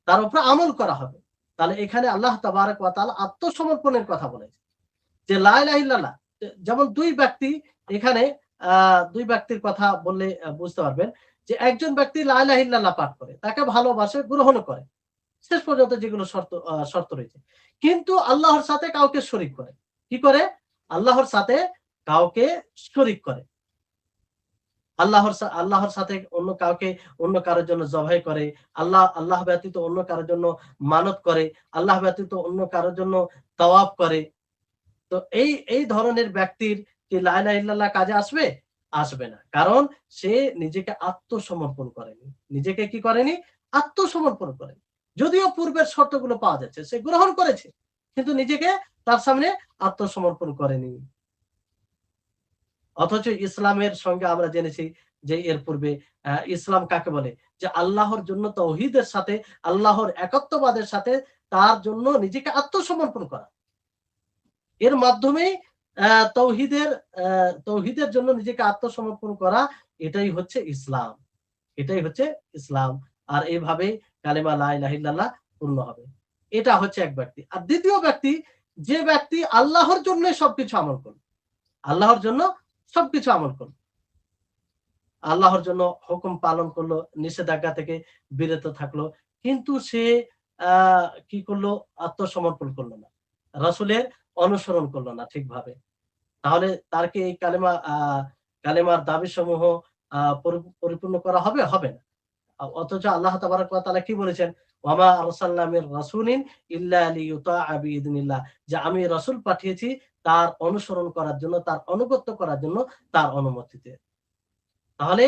তার উপরে আমল করা হবে। তাহলে এখানে আল্লাহ তাবারক ওয়া তাআলা আত্মসমর্পণের কথা বলেছে যে লা ইলাহা ইল্লাল্লাহ, যেমন দুই ব্যক্তি এখানে দুই ব্যক্তির কথা বললে বুঝতে পারবেন যে একজন ব্যক্তি লা ইলাহা ইল্লাল্লাহ পাঠ করে, তাকে ভালোবাসে, গ্রহণ করে, শেষ পর্যন্ত যেগুলো শর্ত রয়েছে, কিন্তু আল্লাহর সাথে কাউকে শরীক করে। কি করে? আল্লাহর সাথে কাউকে শরীক করে। আল্লাহর সাথে অন্য কাউকে, অন্য কারোর জন্য জবাই করে, আল্লাহ ব্যতীত অন্য কারোর জন্য মানত করে, আল্লাহ ব্যতীত অন্য কারোর জন্য তাওয়াফ করে। তো এই ধরনের ব্যক্তির কি লা ইলাহা ইল্লাল্লাহ কাজে আসবে? আসবে না। কারণ সে নিজেকে আত্মসমর্পণ করেনি। নিজেকে কি করেনি? আত্মসমর্পণ করেনি। যদিও পূর্বের শর্তগুলো পাওয়া যাচ্ছে, সে গ্রহণ করেছে, কিন্তু নিজেকে তার সামনে আত্মসমর্পণ করেনি। অথচ ইসলামের সঙ্গে আমরা জেনেছি যে এর পূর্বে ইসলাম কাকে বলে? যে আল্লাহর জন্য তাওহীদের সাথে, আল্লাহর একত্ববাদের সাথে তার জন্য নিজেকে আত্মসমর্পণ করা। এর মাধ্যমেই তাওহীদের জন্য নিজেকে আত্মসমর্পণ করা, এটাই হচ্ছে ইসলাম। এটাই হচ্ছে ইসলাম। আর এইভাবেই কালেমা লা ইলাহা ইল্লাল্লাহ পূর্ণ হবে। এটা হচ্ছে এক ব্যক্তি। আর দ্বিতীয় ব্যক্তি, যে ব্যক্তি আল্লাহর জন্যই সবকিছু আমল করল। আল্লাহর জন্য সবকিছু আমল করল। আল্লাহর জন্য হুকুম পালন করলো, নিষেধাজ্ঞা থেকে বিরত থাকলো। কিন্তু সে কি করলো? আত্মসমর্পণ করলো না। রাসূলের অনুসরণ করলো না ঠিকভাবে। তাহলে তার কি এই কালেমার দাবিসমূহ পরিপূর্ণ করা হবে? হবে না। অথচ আল্লাহ তাবারাক ওয়া তাআলা কি বলেছেন? ওয়ামা আরসালনা মির রাসূলিন ইল্লা লিইউতাআ বিইذনিল্লাহ, যে আমি রাসূল পাঠিয়েছি তার অনুসরণ করার জন্য, তার আনুগত্য করার জন্য, তার অনুমতিতে। তাহলে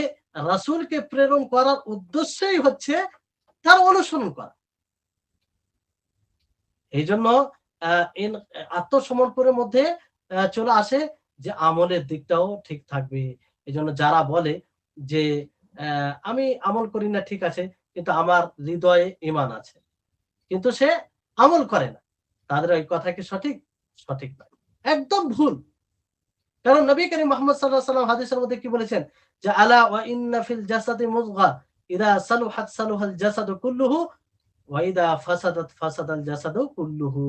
রাসূলকে প্রেরণ করার উদ্দেশ্যই হচ্ছে তার অনুসরণ করা। এইজন্য আত্মসমর্পণের মধ্যে চলে আসে যে আমলের দিকটাও ঠিক থাকবে। এজন্য যারা বলে যে আমি আমল করি না, ঠিক আছে, কিন্তু আমার হৃদয়ে ঈমান আছে, কিন্তু সে আমল করে না, তাদের ওই কথা কি সঠিক? সঠিক নয়, একদম ভুল। কারণ নবী করিম মুহাম্মদ সাল্লাল্লাহু আলাইহি ওয়াসাল্লাম হাদিসের মধ্যে কি বলেছেন? যে আলা ওয়া ইন্না ফিল জাসাদি মুযগা ইযা সালুহাত সালুহাল জাসাদু কুল্লুহু ওয়া ইযা ফাসাদাত ফাসাদাল জাসাদু কুল্লুহু।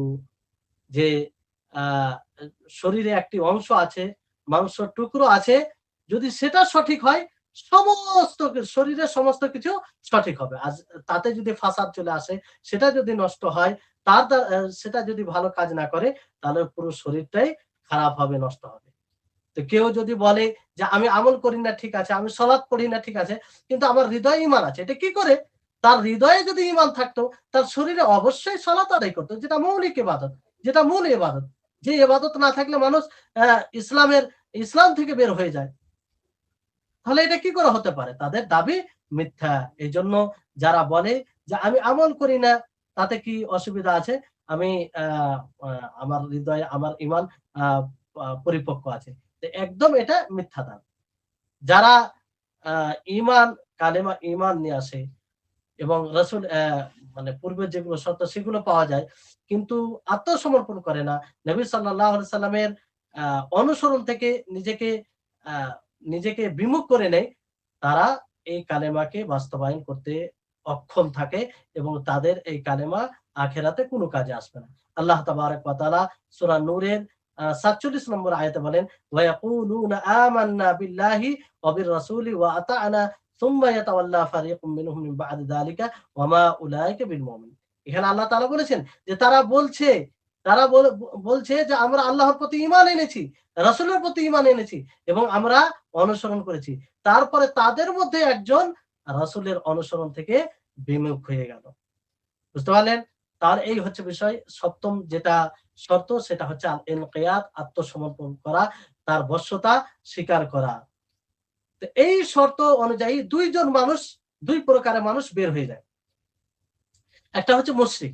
যে আ শরীরে একটি অংশ আছে, মাংসের টুকরো আছে, যদি সেটা সঠিক হয়, শরীরের সমস্ত কিছু সঠিক হবে। আর তাতে যদি ফাসাদ চলে আসে, সেটা যদি নষ্ট হয়, সেটা যদি ভালো কাজ না করে, তাহলে পুরো শরীরটাই খারাপ হবে, নষ্ট হবে। তো কেউ যদি বলে যে আমি আমল করি না, ঠিক আছে, আমি সালাত পড়ি না, ঠিক আছে, কিন্তু আমার হৃদয়ে ঈমান আছে, এটা কি করে? তার হৃদয়ে যদি ঈমান থাকতো, তার শরীরে অবশ্যই সালাত আদায় করতো, যেটা মৌলিক ইবাদত, যেটা মূল ইবাদত। যে ইবাদত না থাকলে মানুষ ইসলাম থেকে বের হয়ে যায়। তাহলে এটা কি করে হতে পারে? তাদের দাবি মিথ্যা। এজন্য যারা বলে যে আমি আমল করি না, তাতে কি অসুবিধা আছে? আমি আ আ আমার হৃদয়ে আমার ঈমান আ পরিপক্ক আছে। তো একদম এটা মিথ্যা দাবি। যারা আ ঈমান, কালেমা ঈমান নিয়ে আসে এবং রাসূল মানে পূর্বের যেগুলো শর্ত সেগুলো পাওয়া যায়, কিন্তু আত্মসমর্পণ করে না, নবী সাল্লাল্লাহু আলাইহি সাল্লামের আ অনুসরণ থেকে আ নিজেকে বিমুখ করে নেয়, তারা এই কালেমাকে বাস্তবায়ন করতে অক্ষম থাকে এবং তাদের এই কালেমা আখিরাতে কোনো কাজে আসবে না। আল্লাহ তাবারাক ওয়া তাআলা সূরা নূরের ৪৭ নম্বর আয়াতে বলেন, ওয়া ইয়াকুলুনা আমান্না বিল্লাহি ওয়া বির রাসূলি ওয়া আতা'না সুম্মা ইয়াতাওয়াল্লা ফারিকুম মিনহুম মিন বা'দি যালিকা ওয়া মা উলাইকা বিল মুমিনিন। এখানে আল্লাহ তাআলা বলেছেন যে তারা বলছে যে আমরা আল্লাহর প্রতি ঈমান এনেছি, রাসূলের প্রতি ঈমান এনেছি এবং আমরা অনুসরণ করেছি। তারপরে তাদের মধ্যে একজন রাসূলের অনুসরণ থেকে বিমুখ হয়ে গেল। বুঝতে পারলেন? তার এই হচ্ছে বিষয়। সপ্তম যেটা শর্ত, সেটা হচ্ছে আল ইনকিয়াদ, আত্মসমর্পণ করা, তার বশ্যতা স্বীকার করা। তো এই শর্ত অনুযায়ী দুই প্রকারের মানুষ বের হয়ে যায়। একটা হচ্ছে মুশরিক।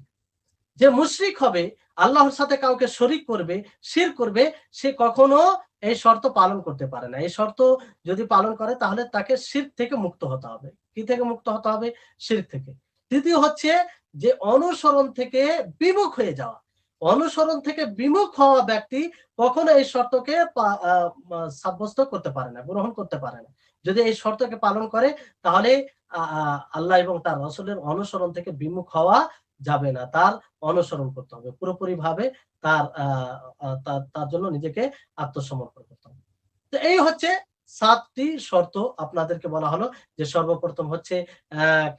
যে মুশরিক হবে, আল্লাহর সাথে কাউকে শরীক করবে, শিরক করবে, সে কখনো এই শর্ত পালন করতে পারে না। এই শর্ত যদি পালন করে, তাহলে তাকে শিরক থেকে মুক্ত হতে হবে। কি থেকে মুক্ত হতে হবে? শিরক থেকে। দ্বিতীয় হচ্ছে যে অনুসরণ থেকে বিমুখ হয়ে যাওয়া। অনুসরণ থেকে বিমুখ হওয়া ব্যক্তি কখনো এই শর্তকে সাব্যস্ত করতে পারে না, গ্রহণ করতে পারে না। যদি এই শর্তকে পালন করে, তাহলে আ আ আল্লাহ এবং তার রাসূলের অনুসরণ থেকে বিমুখ হওয়া যাবে না। তার অনুসরণ করতে হবে। পুরোপুরিভাবে তার আ আ তার তার জন্য নিজেকে আত্মসমর্পণ করতে হবে। তো এই হচ্ছে 7টি শর্ত আপনাদেরকে বলা হলো, যে সর্বপ্রথম হচ্ছে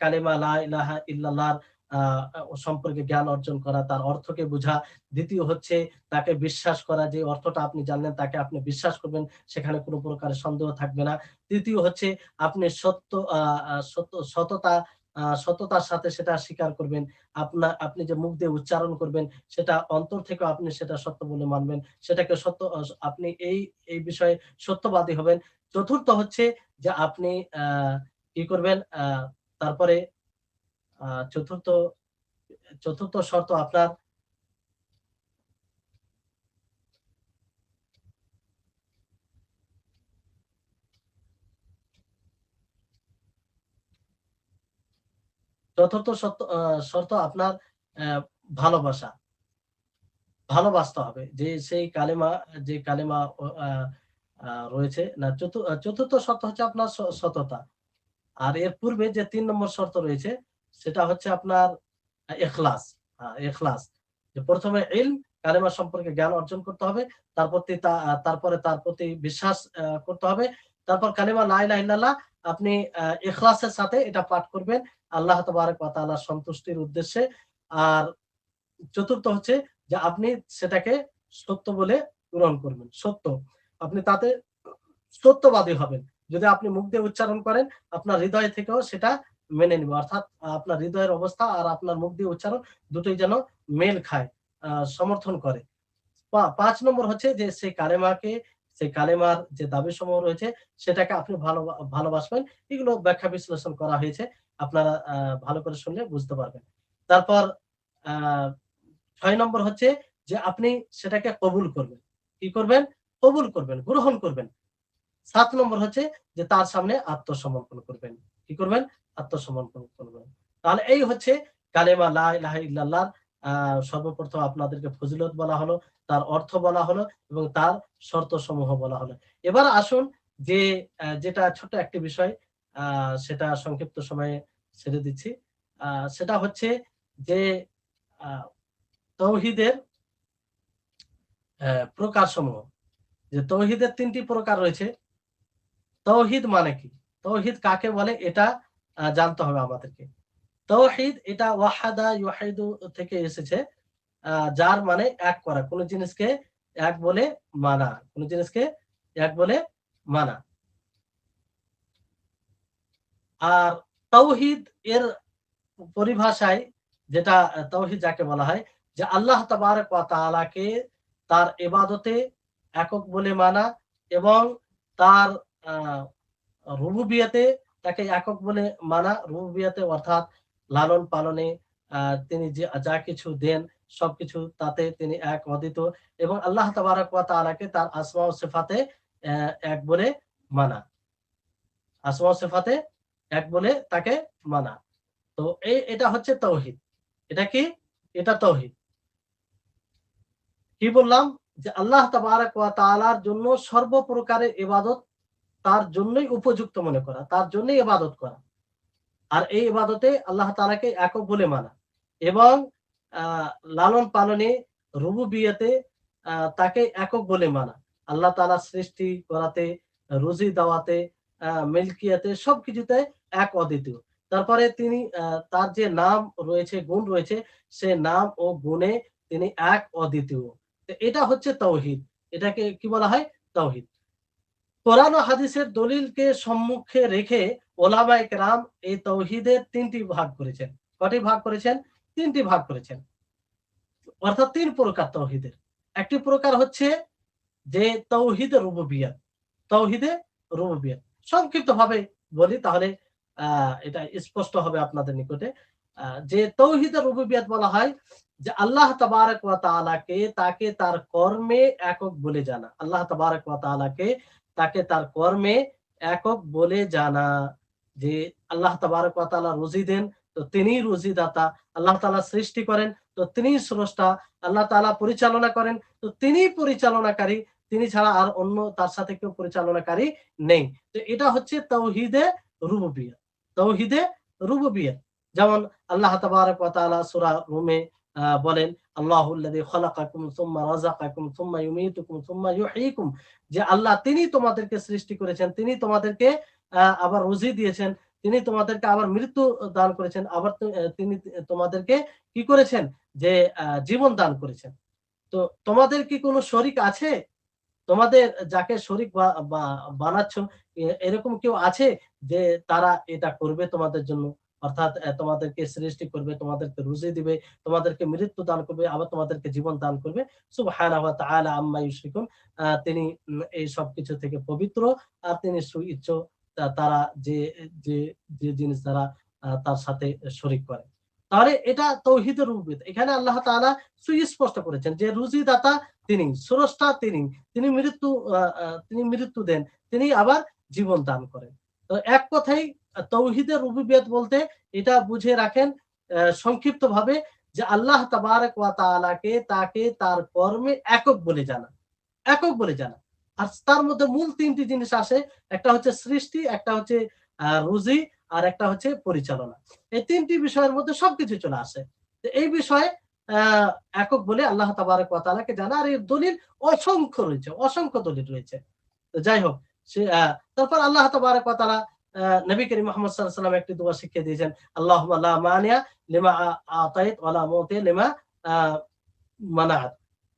কালিমা লা ইলাহা ইল্লাল্লাহর সম্পর্কে জ্ঞান অর্জন করা, তার অর্থকে বোঝা। দ্বিতীয় হচ্ছে তাকে বিশ্বাস করা, যে অর্থটা আপনি জানলেন তাকে আপনি বিশ্বাস করবেন, সেখানে কোনো প্রকারের সন্দেহ থাকবে না। তৃতীয় হচ্ছে আপনি সত্য আ আ সত্য সততা সততার সাথে সেটা স্বীকার করবেন। আপনি যে মুখ দিয়ে উচ্চারণ করবেন, সেটা অন্তর থেকেও আপনি সেটা সত্য বলে মানবেন। সেটাকে সত্য আপনি এই বিষয়ে সত্যবাদী হবেন। চতুর্থ হচ্ছে যে আপনি আ কি করবেন, তারপরে আ চতুর্থ চতুর্থ শর্ত আপনার চতুর্থ শর্ত আপনার অ্যা ভালোবাসা। ভালোবাসতে হবে। যে সেই কালেমা যে কালেমা ও আ আ রয়েছে না, চতুর্থ শর্ত হচ্ছে আপনার সততা। আর এর পূর্বে যে ৩ নম্বর শর্ত রয়েছে, সেটা হচ্ছে আপনার ইখলাস। ইখলাস। যে ১ম এ ইলম, কালেমা সম্পর্কে জ্ঞান অর্জন করতে হবে। তারপরে তার প্রতি বিশ্বাস করতে হবে। তারপর কালেমা লা ইলাহা ইল্লাল্লাহ আপনি ইখলাসের সাথে এটা পাঠ করবেন আল্লাহ তাবারাক ওয়া তাআলার সন্তুষ্টির উদ্দেশ্যে। আর চতুর্থ হচ্ছে যে আপনি সেটাকে সত্য বলে গ্রহণ করবেন। সত্য। আপনি তাতে সত্যবাদী হবেন। যদি আপনি মুখ দিয়ে উচ্চারণ করেন, আপনার হৃদয় থেকেও সেটা মেনে নিবে। অর্থাৎ আপনার হৃদয়ের অবস্থা আর আপনার মুখ দিয়ে উচ্চারণ দুটোই যেন মেল খায়, সমর্থন করে। ৫ নম্বর হচ্ছে যে সেই কালেমার যে দাবিসমূহ রয়েছে সেটাকে আপনি ভালোবাসবেন। এগুলো ব্যাখ্যা বিশ্লেষণ করা হয়েছে। আপনারা ভালো করে শুনলে বুঝতে পারবেন। তারপর আ ৬ নম্বর হচ্ছে যে আপনি সেটাকে কবুল করবেন। কি করবেন? কবুল করবেন, গ্রহণ করবেন। ৭ নম্বর হচ্ছে যে তার সামনে আত্মসমর্পণ করবেন। কি করবেন? আত্মসমর্পণ করবেন। তাহলে এই হচ্ছে কালেমা লা ইলাহা ইল্লাল্লাহর আ সর্বপ্রথম আপনাদেরকে ফজিলত বলা হলো, তার অর্থ বলা হলো এবং তার শর্তসমূহ বলা হলো। এবার আসুন যে যেটা ছোট্ট একটি বিষয়, আ সেটা সংক্ষিপ্ত সময়ে ছেড়ে দিচ্ছি। আ সেটা হচ্ছে যে আ তৌহিদের প্রকারসমূহ। যে তৌহিদের ৩ টি প্রকার রয়েছে। তাওহীদ মানে কি? তাওহীদ কাকে বলে এটা জানতে হবে আমাদেরকে। তাওহীদ এটা ওয়াহাদা ইউহিদু থেকে এসেছে। যার মানে এক করা। কোন জিনিসকে এক বলে মানা। কোন জিনিসকে এক বলে মানা। আর তাওহীদ এর পরিভাষায় যেটা তাওহীদ যাকে বলা হয়, যে আল্লাহ তাবারাক ওয়া তাআলাকে তার ইবাদতে একক বলে মানা এবং তার আ রুবুবিয়াতে তাকে একক বলে মানা। রুবুবিয়াতে অর্থাৎ লালন পালনে তিনি যা কিছু দেন সবকিছু তাতে তিনি এক অদ্বিত এবং আল্লাহ তাবারাক ওয়া তাআলাকে তার আসমা ও সিফাতে এক বলে মানা। আসমা ও সিফাতে এক বলে তাকে মানা। তো এটা হচ্ছে তাওহীদ। এটা কি? এটা তাওহীদ। কি বললাম? যে আল্লাহ তাবারাক ওয়া তাআলার জন্য সর্বপ্রকারের ইবাদত তার জন্যই উপযুক্ত মনে করা, তার জন্যই ইবাদত করা। আর এই ইবাদতে আল্লাহ তাআলাকে একক বলে মানা এবং আ লালন পালনে, রুবুবিয়তে তাকে একক বলে মানা। আল্লাহ তাআলা সৃষ্টি করাতে, রুজি দেওয়াতে, মিলকিয়াতে সবকিছুতে এক অদ্বিতীয়। তারপরে তিনি তার যে নাম রয়েছে, গুণ রয়েছে, সে নাম ও গুণে তিনি এক অদ্বিতীয়। তো এটা হচ্ছে তাওহীদ। এটাকে কি বলা হয়? তাওহীদ। কোরআন ও হাদিসের দলিলকে সম্মুখে রেখে ওলামায়ে কেরাম এই তাওহীদের ৩ টি ভাগ করেছেন। কয়টি ভাগ করেছেন? ৩ টি ভাগ করেছেন। অর্থাৎ ৩ প্রকার তাওহীদের। একটি প্রকার হচ্ছে যে তাওহীদে রুবুবিয়্যাত। তাওহীদে রুবুবিয়্যাত। সংক্ষিপ্তভাবে বলি তাহলে আ এটা স্পষ্ট হবে আপনাদের নিকটে। যে তাওহীদে রুবুবিয়্যাত বলা হয় যে আল্লাহ তাবারাক ওয়া তাআলাকে তাকে তার কর্মে একক বলে জানা। আল্লাহ তাবারাক ওয়া তাআলাকে তাকে তার কর্মে একক বলে জানা। যে আল্লাহ তাবারাক ওয়া তাআলা রুজি দেন, তো তিনিই রুজিদাতা। আল্লাহ তাআলা সৃষ্টি করেন, তো তিনিই স্রষ্টা। আল্লাহ তাআলা পরিচালনা করেন, তো তিনিই পরিচালনাকারী। তিনি ছাড়া আর অন্য তার সাথে কেউ পরিচালনাকারী নেই। তো এটা হচ্ছে তাওহীদে রুবুবিয়্যাত। তাওহীদে রুবুবিয়্যাত। যেমন আল্লাহ তাবারাক ওয়া তাআলা সূরা রুমে বলেন আল্লাহুল্লাযী খালাকাকুম সুম্মা রাযাকাকুম সুম্মা ইউমীতুকুম সুম্মা ইউহয়ীকুম, যে আল্লাহ তিনি তোমাদেরকে সৃষ্টি করেছেন, তিনি তোমাদেরকে আবার রুজি দিয়েছেন, তিনি তোমাদেরকে আবার মৃত্যু দান করেছেন, আবার তিনি তোমাদেরকে কি করেছেন, যে জীবন দান করেছেন। তো তোমাদের কি কোনো শরীক আছে? তোমাদের যাকে শরীক বানাচ্ছ, এরকম কেউ আছে যে তারা এটা করবে তোমাদের জন্য? অর্থাৎ তোমাদেরকে সৃষ্টি করবে, তোমাদেরকে রুজি দিবে, তোমাদেরকে মৃত্যু দান করবে, আবার তোমাদেরকে জীবন দান করবে। সুবহানাহু ওয়া তাআলা আম্মা ইউশরিকুন। তিনি এই সবকিছু থেকে পবিত্র, আর তিনি সুইচ্ছ তারা যে যে যে জিনিস দ্বারা তার সাথে শরীক করে। তাহলে এটা তাওহীদের রুবুবিয়্যত। এখানে আল্লাহ তাআলা সুস্পষ্ট করেছেন যে রুজিদাতা তিনি, স্রষ্টা তিনি, তিনি মৃত্যু দেন, তিনি আবার জীবন দান করেন। তো এক কথায় তাওহীদের রুবুবিয়ত বলতে এটা বুঝে রাখেন সংক্ষিপ্তভাবে, যে আল্লাহ তাবারক ওয়া তাআলাকে তাকে তার কর্মে একক বলে জানা। একক বলে জানা। আর তার মধ্যে মূল ৩ টি জিনিস আসে। একটা হচ্ছে সৃষ্টি, একটা হচ্ছে রুজি, আর একটা হচ্ছে পরিচালনা। এই ৩ টি বিষয়ের মধ্যে সবকিছু চলে আসে। তো এই বিষয়ে আ একক বলে আল্লাহ তাবারক ওয়া তাআলাকে জানা। আর এর দলিল অসংখ্য রয়েছে, অসংখ্য দলিল রয়েছে। তো যাই হোক, সে তারপর আল্লাহ তাবারক ওয়া তাআলা নবী করিম মুহাম্মদ সাল্লাল্লাহু আলাইহি ওয়াসাল্লাম একটি দোয়া শিখিয়ে দিয়েছেন। আল্লাহুম্মা লা মানিয়া লিমা আতাইত ওয়া লা মুতি লিমা আ মানাআত।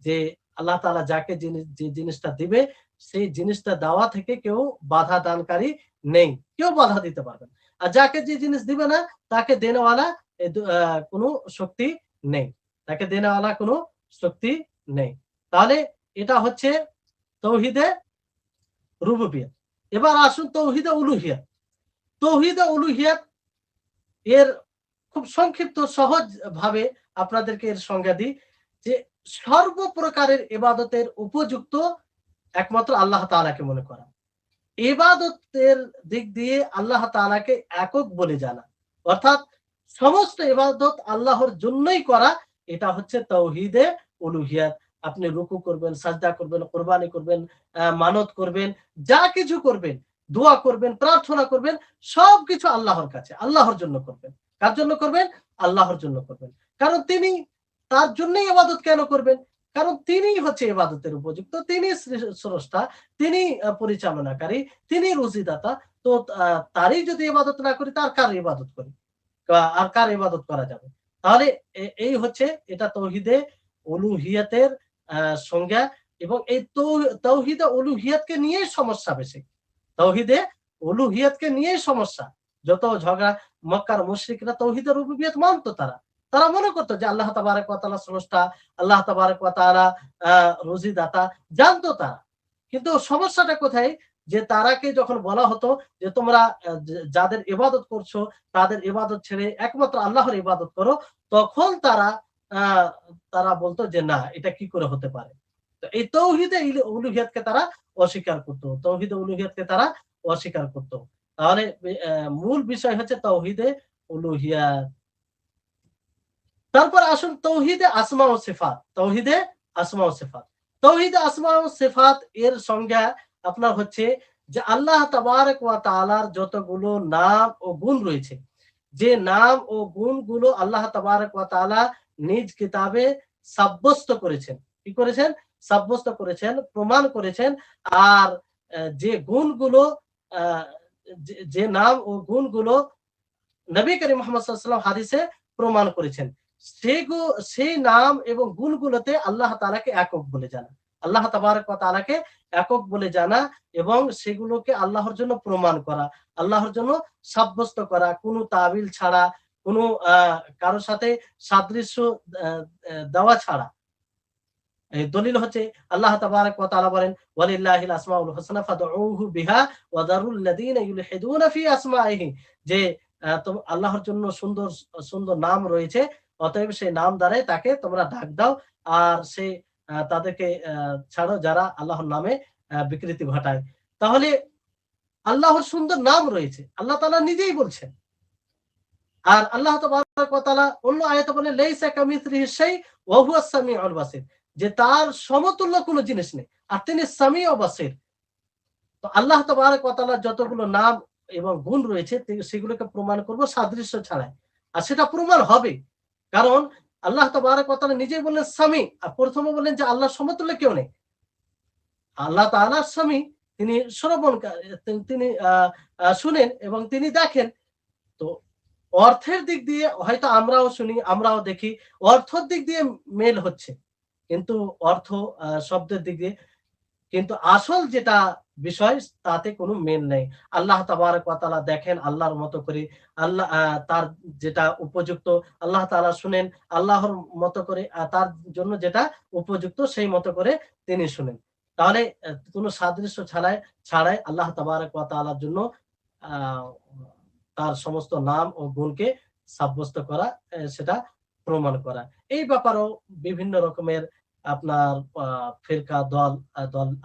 যে আল্লাহ তাআলা যাকে যে জিনিসটা দিবে, সেই জিনিসটা দেওয়া থেকে কেউ বাধা দানকারী নেই। কেউ বাধা দিতে পারবে না। আর যাকে যে জিনিস দিবে না, তাকে দেনেওয়ালা কোনো শক্তি নেই। তাকে দেনেওয়ালা কোনো শক্তি নেই। তাহলে এটা হচ্ছে তাওহীদে রুবুবিয়্যত। এবার আসুন তাওহীদে উলুহিয়ত। তাওহীদে উলুহিয়ত এর খুব সংক্ষিপ্ত সহজ ভাবে আপনাদেরকে এর সংজ্ঞা দিই, যে সর্বপ্রকারের ইবাদতের উপযুক্ত একমাত্র আল্লাহ তাআলাকে মনে করা। ইবাদতের দিক দিয়ে আল্লাহ তাআলাকে একক বলে জানা। অর্থাৎ সমস্ত ইবাদত আল্লাহর জন্যই করা, এটা হচ্ছে তাওহীদে উলুহিয়াত। আপনি রুকু করবেন, সাজদা করবেন, কুরবানি করবেন, মানত করবেন, যা কিছু করবেন, দোয়া করবেন, প্রার্থনা করবেন, সবকিছু আল্লাহর কাছে, আল্লাহর জন্য করবেন। কার জন্য করবেন? আল্লাহর জন্য করবেন। কারণ তিনি, তার জন্যই ইবাদত কেন করবেন? কারণ তিনিই হচ্ছে ইবাদতের উপযুক্ত, তিনি স্রষ্টা, তিনি পরিচালনাকারী, তিনি রুজিদাতা। তো তারই যদি ইবাদত না করি, তার কার ইবাদত করি? আর কার ইবাদত করা যাবে? তাহলে এই হচ্ছে এটা তাওহীদে উলুহিয়াতের সংজ্ঞা। এবং এই তাওহীদে উলুহিয়াতকে নিয়েই সমস্যা বেশি। তাওহীদে উলুহিয়াতকে নিয়েই সমস্যা। যত ঝগড়া, মক্কার মুশরিকরা তাওহীদে রুবুবিয়ত মানত তারা। তারা মনে করত যে আল্লাহ তাবারক ওয়া তাআলা স্রষ্টা, আল্লাহ তাবারক ওয়া তাআলা রুজিদাতা, জানতো তারা। কিন্তু সমস্যাটা কোথায়? যে তারাকে যখন বলা হতো যে তোমরা যাদের ইবাদত করছো, তাদের ইবাদত ছেড়ে একমাত্র আল্লাহর ইবাদত করো, তখন আ তারা বলতো যে না, এটা কি করে হতে পারে? তো এই তাওহীদে উলুহিয়াতকে তারা অস্বীকার করত। তাওহীদে উলুহিয়াতকে তারা অস্বীকার করত। তাহলে মূল বিষয় হচ্ছে তাওহীদে উলুহিয়াত। তারপর আসুন তাওহীদে আসমা ও সিফাত। তাওহীদে আসমা ও সিফাত। তাওহীদে আসমা ও সিফাত এর সংজ্ঞা আপনার হচ্ছে যে আল্লাহ তাবারক ওয়া তাআলার যতগুলো নাম ও গুণ রয়েছে, যে নাম ও গুণগুলো আল্লাহ তাবারক ওয়া তাআলা নিজ কিতাবে সাব্যস্ত করেছেন। কি করেছেন? সাব্যস্ত করেছেন, প্রমাণ করেছেন। আর যে গুণগুলো, আ যে নাম ও গুণগুলো নবী করিম মুহাম্মদ সাল্লাল্লাহু আলাইহি ওয়াসাল্লাম হাদিসে প্রমাণ করেছেন, সেই নাম এবং গুণগুলোতে আল্লাহ তাআলাকে একক বলে জানা। আল্লাহ তাবারক ওয়া তাআলাকে একক বলে জানা এবং সেগুলোকে আল্লাহর জন্য প্রমাণ করা, আল্লাহর জন্য সাব্যস্ত করা, কোনো তাবিল ছাড়া, কোনো কারো সাথে সাদৃশ্য আ আ দেওয়া ছাড়া। এই দলিল হচ্ছে আল্লাহ তাবারক ওয়া তাআলা বলেন, ওয়ালিল্লাহিল আসমাউল হুসনা ফাদউহু বিহা ওয়া যারুল লাযিনা ইউলহিদুনা ফি আসমাইহি। যে আল্লাহর জন্য সুন্দর সুন্দর নাম রয়েছে, অতএব সেই নাম দ্বারাই তাকে তোমরা ডাক দাও। আর সে তাদেরকে ছাড়ো যারা আল্লাহর নামে বিকৃতি ঘটায়। তাহলে আল্লাহর সুন্দর নাম রয়েছে, আল্লাহ তাআলা নিজেই বলছেন। আর আল্লাহ তাবারক ওয়া তাআলা অন্য আয়াতে বলেন, লাইসা কামিসলিহি শাই ওয়া হুয়াস সামিউল বাসির, যে তার সমতুল্য কোনো জিনিস নেই, আর তিনি সামিউ বাসির। তো আল্লাহ তাবারক ওয়া তাআলার যতগুলো নাম এবং গুণ রয়েছে সেগুলোকে প্রমাণ করব সাদৃশ্য ছাড়াই। আর সেটা প্রমাণ হবে। কারণ আল্লাহ তাবারক ওয়া তাআলা নিজেই বললেন সামি, আর প্রথমে বললেন যে আল্লাহর সমতুল্য কেউ নেই। আল্লাহ তাআলা স্বামী, তিনি তিনি শুনেন এবং তিনি দেখেন। তো অর্থের দিক দিয়ে হয়তো আমরাও শুনি, আমরাও দেখি, অর্থের দিক দিয়ে মেল হচ্ছে। কিন্তু অর্থ শব্দের দিক দিয়ে, কিন্তু আসল যেটা বিষয় তাতে কোনো মিল নেই। আল্লাহ তাবারাক ওয়া তাআলা দেখেন আল্লাহর মতো করে, আল্লাহ তার যেটা উপযুক্ত আল্লাহ তাআলা শুনেন আল্লাহর মতো করে, তার জন্য যেটা উপযুক্ত সেই মতো করে তিনি শুনেন। তাহলে কোনো সাদৃশ্য ছাড়াই আল্লাহ তাবারাক ওয়া তাআলার জন্য আ তার সমস্ত নাম ও গুণকে সাব্যস্ত করা, সেটা প্রমাণ করা। এই ব্যাপারেও বিভিন্ন রকমের আপনার আ ফিরকা দল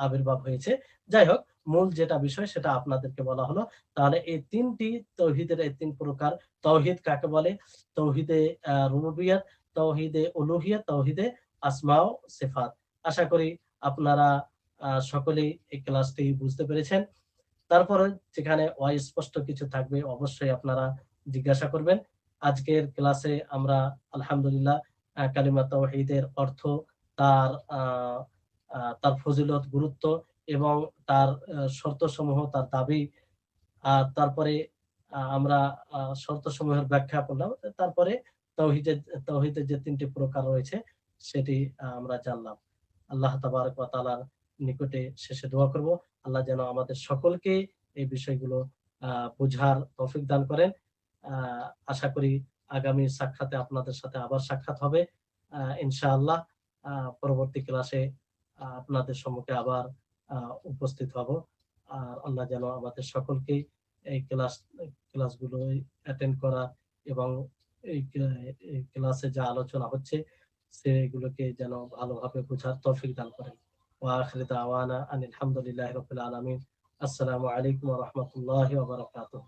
আবির্ভাব হয়েছে। যাই হোক, মূল যেটা বিষয় সেটা আপনাদেরকে বলা হলো। তাহলে এই ৩ টি তৌহিদের এই ৩ প্রকার। তাওহীদ কাকে বলে? তাওহীদে রুবুবিয়্যাত, তাওহীদে উলুহিয়্যাত, তাওহীদে আসমা ও সিফাত। আশা করি আপনারা সকলেই এই ক্লাসটি বুঝতে পেরেছেন। তারপরে যেখানে অস্পষ্ট কিছু থাকবে অবশ্যই আপনারা জিজ্ঞাসা করবেন। আজকের ক্লাসে আমরা আলহামদুলিল্লাহ কালিমা তাওহীদের অর্থ, তার আ আ তার ফজিলত, গুরুত্ব এবং তার শর্তসমূহ, তার দাবি, তারপরে আমরা শর্তসমূহের ব্যাখ্যা করলাম। তারপরে তাওহীদের তাওহীদের যে ৩ টি প্রকার রয়েছে সেটি আমরা জানলাম। আল্লাহ তাবারক ওয়া তাআলার নিকটে শেষে দোয়া করব। আল্লাহ যেন আমাদের সকলকে এই বিষয়গুলো বুঝার তৌফিক দান করেন। আ আশা করি আগামী সাক্ষাতে আপনাদের সাথে আবার সাক্ষাৎ হবে। ইনশাআল্লাহ আ পরবর্তী ক্লাসে আপনাদের সম্মুখে আবার আ উপস্থিত হব। আল্লাহ যেন আমাদের সকলকেই এই ক্লাসগুলো অ্যাটেন্ড করা এবং এই ক্লাসে যা আলোচনা হচ্ছে সেগুলোকে যেন ভালোভাবে বোঝার তৌফিক দান করেন। ওয়া আখিরু দাওয়ানা আনিল হামদুলিল্লাহি রাব্বিল আলামিন। আসসালামু আলাইকুম ওয়া রাহমাতুল্লাহি ওয়া বারাকাতুহু।